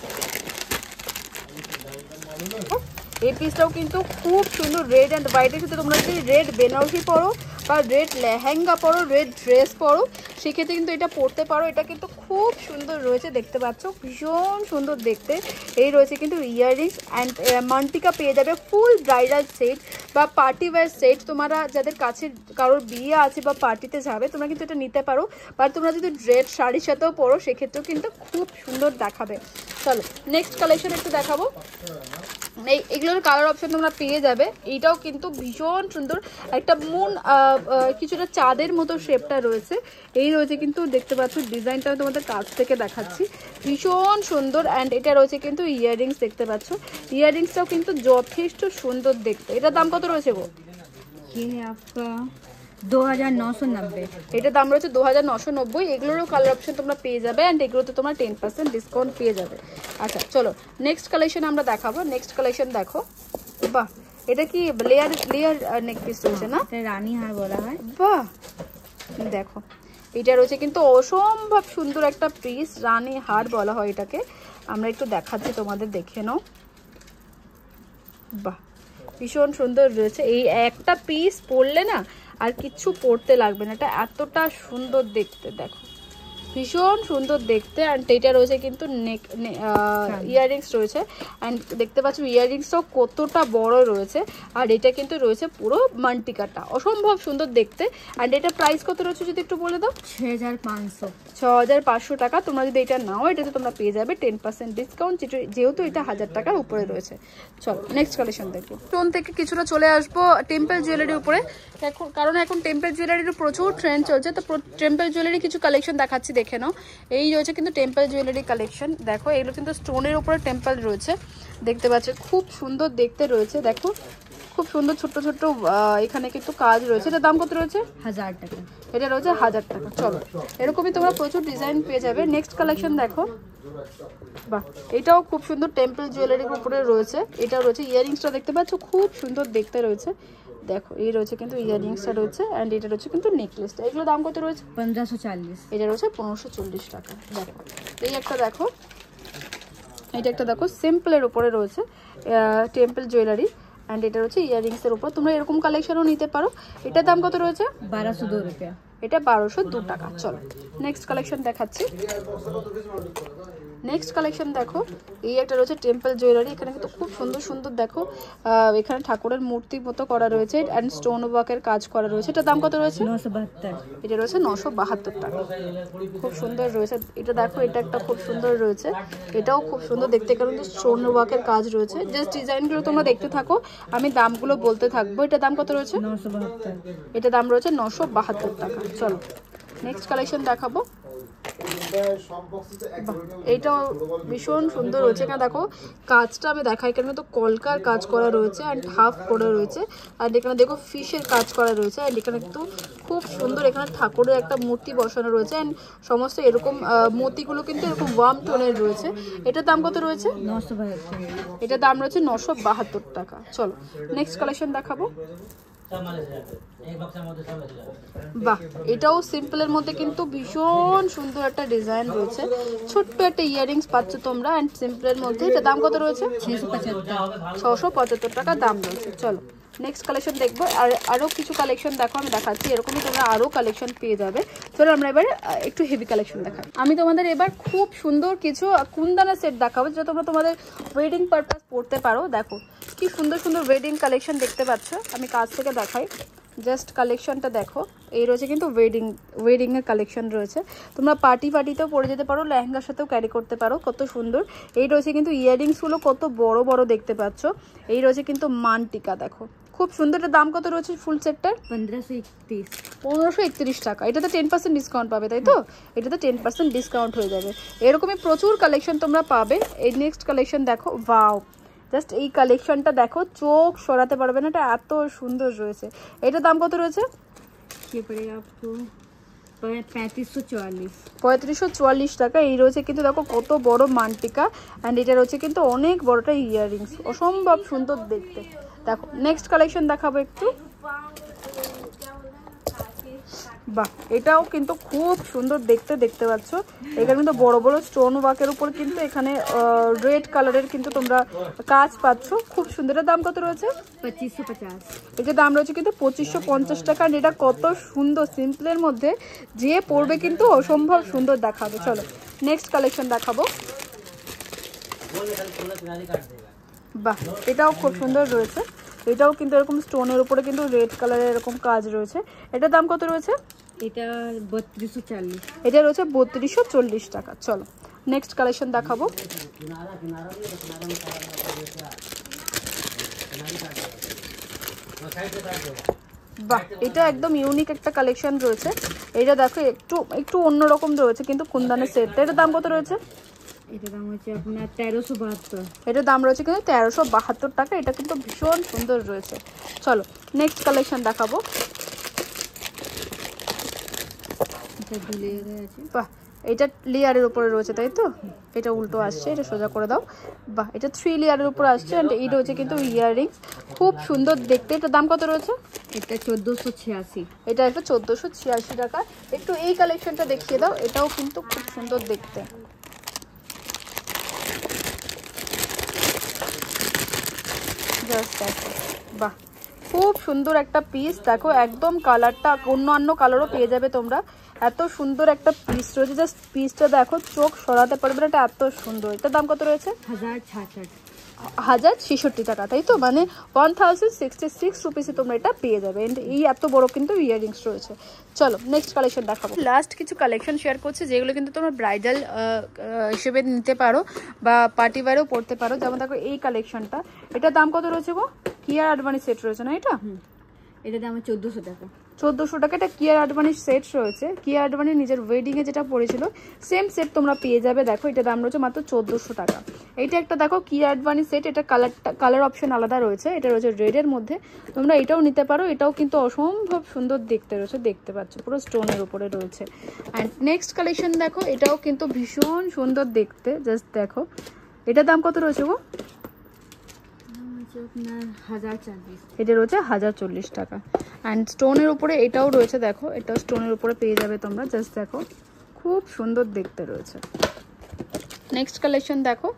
A: এই পিসটাও কিন্তু খুব সুন্দর, রেড অ্যান্ড হোয়াইটের সাথে তোমরা যদি রেড বেনারসি পরো বা রেড লেহেঙ্গা পরো, রেড ড্রেস পরো, সেক্ষেত্রে কিন্তু এটা পরতে পারো। এটা কিন্তু খুব সুন্দর রয়েছে, দেখতে পাচ্ছ ভীষণ সুন্দর দেখতে। এই রয়েছে কিন্তু ইয়াররিংস অ্যান্ড মান্টিকা পেয়ে যাবে ফুল ব্রাইডাল সেট বা পার্টি ওয়্যার সেট। তোমরা যাদের কাছে কারোর বিয়ে আছে বা পার্টিতে যাবে, তোমরা কিন্তু এটা নিতে পারো। বা তোমরা যদি রেড শাড়ির সাথেও পরো, সেক্ষেত্রেও কিন্তু খুব সুন্দর দেখাবে। চলো নেক্সট কালেকশন একটু দেখাবো। এগুলোর কালার অপশন তোমরা পেয়ে যাবে। এইটাও কিন্তু ভীষণ সুন্দর, একটা মুন কিছুটা চাঁদের মতো শেপটা রয়েছে। এই রয়েছে কিন্তু দেখতে পাচ্ছ ডিজাইনটা আমি তোমাদের কাছ থেকে দেখাচ্ছি, ভীষণ সুন্দর। অ্যান্ড এটা রয়েছে কিন্তু ইয়াররিংস দেখতে পাচ্ছ। ইয়াররিংসটাও কিন্তু যথেষ্ট সুন্দর দেখতে। এটার দাম কত রয়েছে গো?
C: आपका 2990।
A: এটার দাম রয়েছে 2990। এগুলোরও কালার অপশন তোমরা পেয়ে যাবে অ্যান্ড এগুলোতে তোমরা 10% ডিসকাউন্ট পেয়ে যাবে। আচ্ছা চলো নেক্সট কালেকশন আমরা দেখাবো। নেক্সট কালেকশন দেখো, বাহ এটা কি লেয়ার নেক পিস রয়েছে না?
C: রানী হার বলা হয়।
A: বাহ দেখো এটা রয়েছে কিন্তু অসম্ভব সুন্দর একটা পিস, রানী হার বলা হয় এটাকে। আমরা একটু দেখাচ্ছি তোমাদের, দেখে নাও। বাহ ভীষণ সুন্দর রয়েছে। এই একটা পিস পরলে না আর কিচ্ছু পরতে লাগবে না, এটা এতটা সুন্দর দেখতে। দেখো ভীষণ সুন্দর দেখতে। অ্যান্ড এটা রয়েছে কিন্তু নেক ইয়াররিংস রয়েছে অ্যান্ড দেখতে পাচ্ছ ইয়াররিংসটাও কতটা বড় রয়েছে। আর এটা কিন্তু রয়েছে পুরো মান্টিকাটা, অসম্ভব সুন্দর দেখতে। অ্যান্ড এটা প্রাইস কত রয়েছে যদি একটু বলে দাও?
C: 6500
A: টাকা। তোমরা যদি এটা নাও, এটাতে তোমরা পেয়ে যাবে 10% ডিসকাউন্ট, যেহেতু এটা 1000 টাকার উপরে রয়েছে। চলো নেক্সট কালেকশন দেখবো। টোন থেকে কিছুটা চলে আসবো টেম্পল জুয়েলারির উপরে, কারণ এখন টেম্পল জুয়েলারির প্রচুর ট্রেন্ড চলছে। তো টেম্পল জুয়েলারি কিছু কালেকশন দেখাচ্ছি, দেখে নাও। এই রয়েছে কিন্তু টেম্পল জুয়েলারি কালেকশন। দেখো এগুলো কিন্তু স্টোনের উপরে টেম্পল রয়েছে, দেখতে পাচ্ছ খুব সুন্দর দেখতে রয়েছে। দেখো খুব সুন্দর ছোট্ট ছোট্ট এখানে কিন্তু কাজ রয়েছে। এটার দাম কত রয়েছে?
C: 1000 টাকা।
A: এটা রয়েছে 1000 টাকা। চলো এরকমই তোমরা প্রচুর ডিজাইন পেয়ে যাবে। নেক্সট কালেকশন দেখো, বাহ এটাও খুব সুন্দর টেম্পল জুয়েলারির উপরে রয়েছে। এটা রয়েছে ইয়ারিংসটা দেখতে পাচ্ছ খুব সুন্দর দেখতে রয়েছে। দেখো এই রয়েছে কিন্তু ইয়ারিংসটা রয়েছে অ্যান্ড এটা রয়েছে কিন্তু নেকলেসটা। এগুলো দাম কত রয়েছে?
C: 1540।
A: এটা রয়েছে 1540 টাকা। দেখো এই একটা দেখো, এটা একটা দেখো সিম্পলের উপরে রয়েছে টেম্পল জুয়েলারি অ্যান্ড এটা রয়েছে ইয়ারিংসের উপর। তোমরা এরকম কালেকশনও নিতে পারো। এটার দাম কত রয়েছে?
C: 1202 रुपया।
A: এটা 1202 টাকা। চলো নেক্সট কালেকশন দেখাচ্ছি। নেক্সট কালেকশন দেখো, এই একটা রয়েছে টেম্পল জুয়েলারি। এখানে কিন্তু খুব সুন্দর সুন্দর দেখো এখানে ঠাকুরের মূর্তির মতো করা রয়েছে অ্যান্ড স্টোন ওয়ার্কের কাজ করা রয়েছে। এটার দাম কত রয়েছে?
C: 972।
A: এটা রয়েছে 972 টাকা। খুব সুন্দর রয়েছে। এটা দেখো এটা একটা খুব সুন্দর রয়েছে, এটাও খুব সুন্দর দেখতে, কারণ স্টোন ওয়ার্কের কাজ রয়েছে। জাস্ট ডিজাইনগুলো তোমরা দেখতে থাকো, আমি দামগুলো বলতে থাকবো। এটার দাম কত রয়েছে?
C: 972।
A: এটা দাম রয়েছে 972 টাকা। চলো নেক্সট কালেকশন দেখাবো। এইটাও ভীষণ সুন্দর রয়েছে। এখানে দেখো কাজটা আমি দেখাই, এখানে তো কলকার কাজ করা রয়েছে অ্যান্ড হাফ করে রয়েছে অ্যান্ড এখানে দেখো ফিশের কাজ করা রয়েছে অ্যান্ড এখানে কিন্তু খুব সুন্দর এখানে ঠাকুরের একটা মূর্তি বসানো রয়েছে অ্যান্ড সমস্ত এরকম মূর্তিগুলো কিন্তু এরকম ওয়ার্ম টোনের রয়েছে। এটার দাম কত রয়েছে?
C: 972।
A: এটার দাম রয়েছে 972 টাকা। চলো নেক্সট কালেকশন দেখাবো। বাহ এটাও সিম্পলের মধ্যে কিন্তু ভীষণ সুন্দর একটা ডিজাইন রয়েছে। ছোট্ট একটা ইয়ারিংস পাচ্ছ তোমরা অ্যান্ড সিম্পলের মধ্যে। এটা দাম কত রয়েছে? 675 টাকা দাম রয়েছে। চলো নেক্সট কালেকশন দেখবো। আর আরও কিছু কালেকশন দেখো আমি দেখাচ্ছি, এরকমই তোমরা আরও কালেকশন পেয়ে যাবে। চলো আমরা এবার একটু হেভি কালেকশন দেখাই। আমি তোমাদের এবার খুব সুন্দর কিছু কুন্দানা সেট দেখাবো, যেটা তোমরা তোমাদের ওয়েডিং পারপাস পড়তে পারো। দেখো কি সুন্দর সুন্দর ওয়েডিং কালেকশন দেখতে পাচ্ছ, আমি কাছ থেকে দেখাই। জাস্ট কালেকশনটা দেখো, এই রয়েছে কিন্তু ওয়েডিংয়ের কালেকশন রয়েছে। তোমরা পার্টিতেও পরে যেতে পারো, লেহেঙ্গার সাথেও ক্যারি করতে পারো, কত সুন্দর। এই রয়েছে কিন্তু ইয়ারিংসগুলো কত বড় বড় দেখতে পাচ্ছ। এই রয়েছে কিন্তু মানটিকা, দেখো খুব সুন্দর। এটার দাম কত রয়েছে ফুল সেটটার? 1531 টাকা। এটাতে 10% ডিসকাউন্ট পাবে, তাই তো? এটাতে 10% ডিসকাউন্ট হয়ে যাবে। এরকমই প্রচুর কালেকশন তোমরা পাবে। এই নেক্সট কালেকশন দেখো, ওয়াও জাস্ট এই কালেকশনটা দেখো, চোখ সরাতে পারবে না, এটা এত সুন্দর রয়েছে। এটার দাম কত রয়েছে? 3544 টাকা। এই রয়েছে কিন্তু দেখো কত বড় মানটিকা অ্যান্ড এটা রয়েছে কিন্তু অনেক বড়টা ইয়াররিংস, অসম্ভব সুন্দর দেখতে। দেখো নেক্সট কালেকশন দেখাবো একটু। বাহ এটাও কিন্তু খুব সুন্দর দেখতে পাচ্ছ। এখানে কিন্তু বড় বড় স্টোন ওয়ার্কের উপর কিন্তু এখানে রেড কালারের কিন্তু তোমরা কাজ পাচ্ছ, খুব সুন্দর। এটার দাম কত রয়েছে?
C: 2550।
A: এটার দাম রয়েছে কিন্তু 2550 টাকা। এটা কত সুন্দর সিম্পলের মধ্যে, যে পরবে কিন্তু অসম্ভব সুন্দর দেখাবে। চলো নেক্সট কালেকশন দেখাবো। বাহ এটাও খুব সুন্দর রয়েছে। এটাও কিন্তু এরকম স্টোনের উপরে কিন্তু রেড কালারের এরকম কাজ রয়েছে। এটার দাম কত রয়েছে?
C: এটা 3240।
A: এটা রয়েছে 3240 টাকা। চলো নেক্সট কালেকশন দেখাবো। বাহ এটা একদম ইউনিক একটা কালেকশন রয়েছে। এটা দেখো একটু অন্যরকম রয়েছে কিন্তু কুন্দানের সেটটা। এটার দাম কত রয়েছে?
C: এটার দাম হচ্ছে আপনার 1372।
A: এটার দাম রয়েছে কিন্তু 1372 টাকা। এটা কিন্তু ভীষণ সুন্দর রয়েছে। চলো নেক্সট কালেকশন দেখাবো। বাহ এটা লেয়ারের উপরে রয়েছে, তাই তো? এটা উল্টো আসছে, এটা সোজা করে দাও। বাহ এটা 3 লেয়ারের উপরে আসছে অ্যান্ড এই রয়েছে কিন্তু ইয়াররিংস, খুব সুন্দর দেখতে। এটার দাম কত রয়েছে?
C: এটা 1486।
A: এটা একটা 1486 টাকা। একটু এই কালেকশনটা দেখিয়ে দাও, এটাও কিন্তু খুব সুন্দর দেখতে। বাহ খুব সুন্দর একটা পিস, দেখো একদম কালারটা অন্য কালারও পেয়ে যাবে তোমরা। এত সুন্দর একটা পিস রয়েছে, জাস্ট পিসটা দেখো, চোখ সরাতে পারবে না, এটা এত সুন্দর। এটার দাম কত রয়েছে? 1066 টাকা, তাই তো? মানে 1066 রুপিসে তোমরা এটা পেয়ে যাবে। এন্ড এই এত বড় কিন্তু ইয়াররিংস রয়েছে। চলো নেক্সট কালেকশন দেখাবো। লাস্ট কিছু কালেকশন শেয়ার করছি, যেগুলো কিন্তু তোমরা ব্রাইডাল হিসেবে নিতে পারো বা পার্টি ওয়্যারেও পড়তে পারো। যেমন দেখো এই কালেকশনটা, এটার দাম কত রয়েছে গো? কিয়ার আডবাণী সেট রয়েছে না এটা?
C: এটার দাম 1400 টাকা।
A: 1400 টাকা। এটা কিয়ার আডবানির সেট রয়েছে, কিয়ার আডবানি নিজের ওয়েডিংয়ে যেটা পড়েছিল সেম সেট তোমরা পেয়ে যাবে। দেখো এটা দাম রয়েছে মাত্র 1400 টাকা। এইটা একটা দেখো কিয়ার আডবানি সেট, এটা কালার অপশন আলাদা রয়েছে, এটা রয়েছে রেডের মধ্যে, তোমরা এটাও নিতে পারো। এটাও কিন্তু অসম্ভব সুন্দর দেখতে রয়েছে, দেখতে পাচ্ছ পুরো স্টোনের উপরে রয়েছে। অ্যান্ড নেক্সট কালেকশন দেখো, এটাও কিন্তু ভীষণ সুন্দর দেখতে, জাস্ট দেখো এটার দাম কত রয়েছে গো? এটা রয়েছে 1040 টাকা। অ্যান্ড স্টোনের উপরে এটাও রয়েছে, দেখো এটাও স্টোনের উপরে পেয়ে যাবে তোমরা, জাস্ট দেখো খুব সুন্দর দেখতে রয়েছে। নেক্সট কালেকশন দেখো,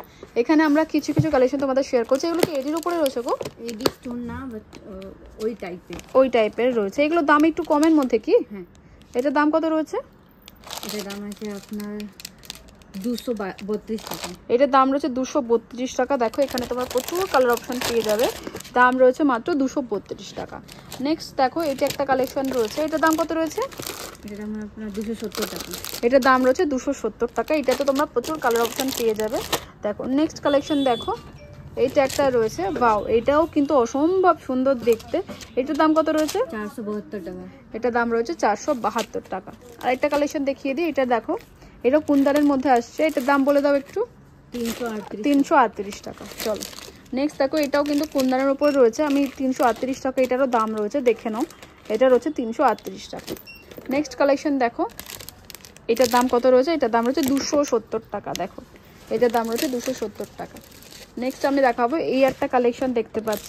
A: এখানে আমরা কিছু কিছু কালেকশন তোমাদের শেয়ার করছি। এগুলো কি এডির উপরে রয়েছে গো?
C: এডি স্টোন না, বাট ওই টাইপের
A: রয়েছে। এগুলো দাম একটু কমের মধ্যে কি?
C: হ্যাঁ।
A: এটার দাম কত রয়েছে?
C: এটার দাম আছে আপনার 232 টাকা।
A: এটার দাম রয়েছে 232 টাকা। দেখো এখানে তোমরা প্রচুর কালার অপশন পেয়ে যাবে, দাম রয়েছে মাত্র 232 টাকা। নেক্সট দেখো এটা একটা কালেকশন রয়েছে, এটার দাম কত রয়েছে?
C: এটার দাম আপনার 270 টাকা।
A: এটার দাম রয়েছে 270 টাকা। এটাতে তোমরা প্রচুর কালার অপশন পেয়ে যাবে। দেখো নেক্সট কালেকশন দেখো, এইটা একটা রয়েছে, বাও এটাও কিন্তু অসম্ভব সুন্দর দেখতে। এটার দাম কত রয়েছে?
C: 472 টাকা।
A: এটার দাম রয়েছে 472 টাকা। আর একটা কালেকশন দেখিয়ে দিই, এটা দেখো এটা কুন্দানের মধ্যে আসছে, এটার দাম বলে দাও একটু।
C: 338
A: টাকা। চলো নেক্সট দেখো, এটাও কিন্তু কুন্দানের উপর রয়েছে, আমি 338 টাকা এটারও দাম রয়েছে, দেখে নাও এটা রয়েছে 338 টাকা। নেক্সট কালেকশন দেখো, এটার দাম কত রয়েছে? এটার দাম রয়েছে 270 টাকা। দেখো এটার দাম রয়েছে 270 টাকা। নেক্সট আমি দেখাবো এই একটা কালেকশন দেখতে পাচ্ছ,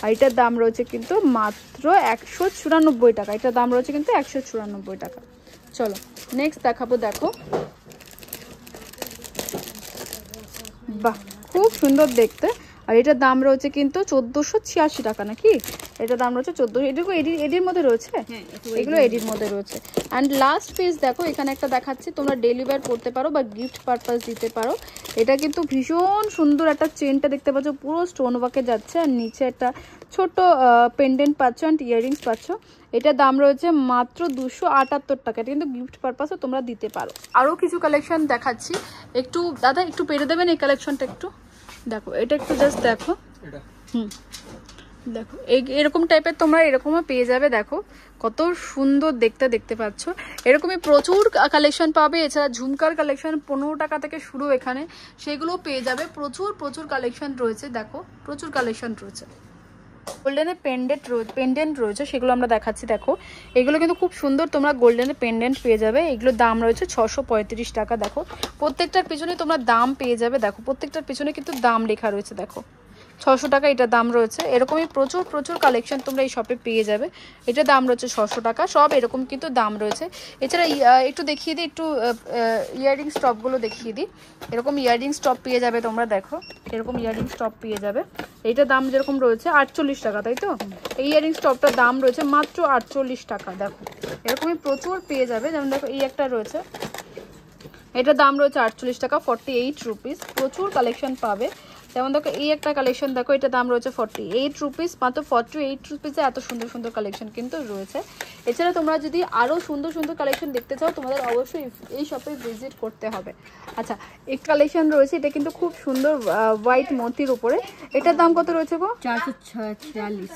A: আর এটার দাম রয়েছে কিন্তু মাত্র 194 টাকা। এটার দাম রয়েছে কিন্তু 194 টাকা। চলো নেক্সট দেখাবো, দেখো বাহ খুব সুন্দর দেখতে, আর এটার দাম রয়েছে কিন্তু 1486 টাকা নাকি? এটার দাম রয়েছে 1400। এটুকু এডির মধ্যে রয়েছে, এগুলো এডির মধ্যে রয়েছে। অ্যান্ড লাস্ট পিস দেখো, এখানে একটা দেখাচ্ছি, তোমরা ডেলি ওয়্যার করতে পারো বা গিফট পারপাস দিতে পারো। এটা কিন্তু ভীষণ সুন্দর একটা চেনটা দেখতে পাচ্ছ, পুরো স্টোন ওয়ার্কে যাচ্ছে, আর নিচে একটা ছোট পেন্ডেন্ট পাচ্ছ অ্যান্ড ইয়াররিংস পাচ্ছ। এটার দাম রয়েছে মাত্র 278 টাকা। এটা কিন্তু গিফট পারপাসও তোমরা দিতে পারো। আরও কিছু কালেকশন দেখাচ্ছি, একটু দাদা একটু পেরে দেবেন এই কালেকশনটা একটু। দেখো এটা একটু জাস্ট দেখো, দেখো এরকম টাইপের তোমরা এরকমও পেয়ে যাবে। দেখো কত সুন্দর দেখতে পাচ্ছ, এরকমই প্রচুর কালেকশন পাবে। এছাড়া ঝুমকার কালেকশন 15 টাকা থেকে শুরু, এখানে সেগুলোও পেয়ে যাবে। প্রচুর কালেকশন রয়েছে, দেখো প্রচুর কালেকশন রয়েছে। গোল্ডেনের পেন্ডেন্ট রয়েছে, সেগুলো আমরা দেখাচ্ছি। দেখো এগুলো কিন্তু খুব সুন্দর, তোমরা গোল্ডেনের পেন্ডেন্ট পেয়ে যাবে। এগুলোর দাম রয়েছে 635 টাকা। দেখো প্রত্যেকটার পিছনে তোমরা দাম পেয়ে যাবে, দেখো প্রত্যেকটার পিছনে কিন্তু দাম লেখা রয়েছে। দেখো 600 টাকা এটার দাম রয়েছে। এরকমই প্রচুর কালেকশন তোমরা এই শপে পেয়ে যাবে। এটার দাম রয়েছে 600 টাকা। সব এরকম কিন্তু দাম রয়েছে। এছাড়া একটু দেখিয়ে দিই, একটু ইয়াররিং স্টপগুলো দেখিয়ে দিই। এরকম ইয়াররিং স্টপ পেয়ে যাবে তোমরা, দেখো এরকম ইয়াররিং স্টপ পেয়ে যাবে। এইটার দাম যেরকম রয়েছে 48 টাকা, তাই তো? এই ইয়াররিং স্টপটার দাম রয়েছে মাত্র 48 টাকা। দেখো এরকমই প্রচুর পেয়ে যাবে। যেমন দেখো এই একটা রয়েছে, এটার দাম রয়েছে 48 টাকা, 48 রুপিস। প্রচুর কালেকশন পাবে। যেমন দেখো এই একটা কালেকশন দেখো, এটার দাম রয়েছে 48 রুপিস, মাত্র 48 রুপিসে এত সুন্দর কালেকশন কিন্তু রয়েছে। এছাড়া তোমরা যদি আরও সুন্দর কালেকশন দেখতে চাও, তোমাদের অবশ্যই এই শপে ভিজিট করতে হবে। আচ্ছা এই কালেকশন রয়েছে, এটা কিন্তু খুব সুন্দর হোয়াইট মোতির উপরে। এটার দাম কত রয়েছে গো? 446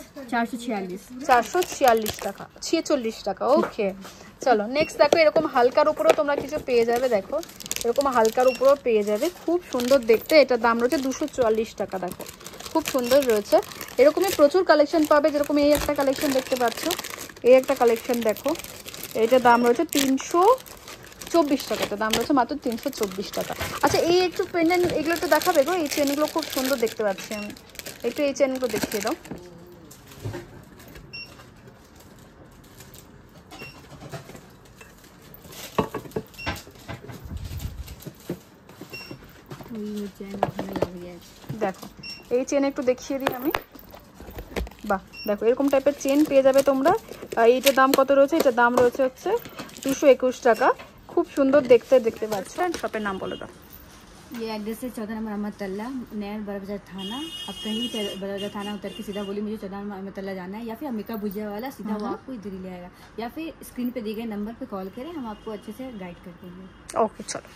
A: টাকা, 46 টাকা। ওকে চলো নেক্সট দেখো, এরকম হালকার উপরেও তোমরা কিছু পেয়ে যাবে। দেখো এরকম হালকার উপরেও পেয়ে যাবে, খুব সুন্দর দেখতে। এটার দাম রয়েছে 244 টাকা। দেখো খুব সুন্দর রয়েছে। এরকমই প্রচুর কালেকশন পাবে। যেরকম এই একটা কালেকশন দেখতে পাচ্ছ, এই একটা কালেকশন দেখো, এটার দাম রয়েছে 324 টাকা। এটার দাম রয়েছে মাত্র 324 টাকা। আচ্ছা এই একটু পেন্ডেন্ট এগুলো একটু দেখাবে গো, এই চেনগুলো খুব সুন্দর দেখতে পাচ্ছি আমি, একটু এই চেনগুলো দেখিয়ে দাও। দেখো এই চেন একটু দেখিয়ে দিই আমি। বাহ দেখো এরকম টাইপের চেন পেয়ে যাবে তোমরা। এইটার দাম কত রয়েছে? এটার দাম রয়েছে হচ্ছে 221 টাকা। খুব সুন্দর দেখতে পাচ্ছেন। শপের নাম বলে দাও।
C: ये एड्रेस है 14 नंबर अहमदतल्ला, नया बड़ा बाजार थाना। आप कहीं भी बड़ा बाजार थाना उतर के सीधा बोली मुझे 14 नंबर अहमदतल्ला जाना है, या फिर अम्बिका भुजिया वाला सीधा वो आपको इधर ही ले आएगा, या फिर स्क्रीन पे दिए गए नंबर पे कॉल करें, हम आपको अच्छे से गाइड कर देंगे।
A: ओके चलो।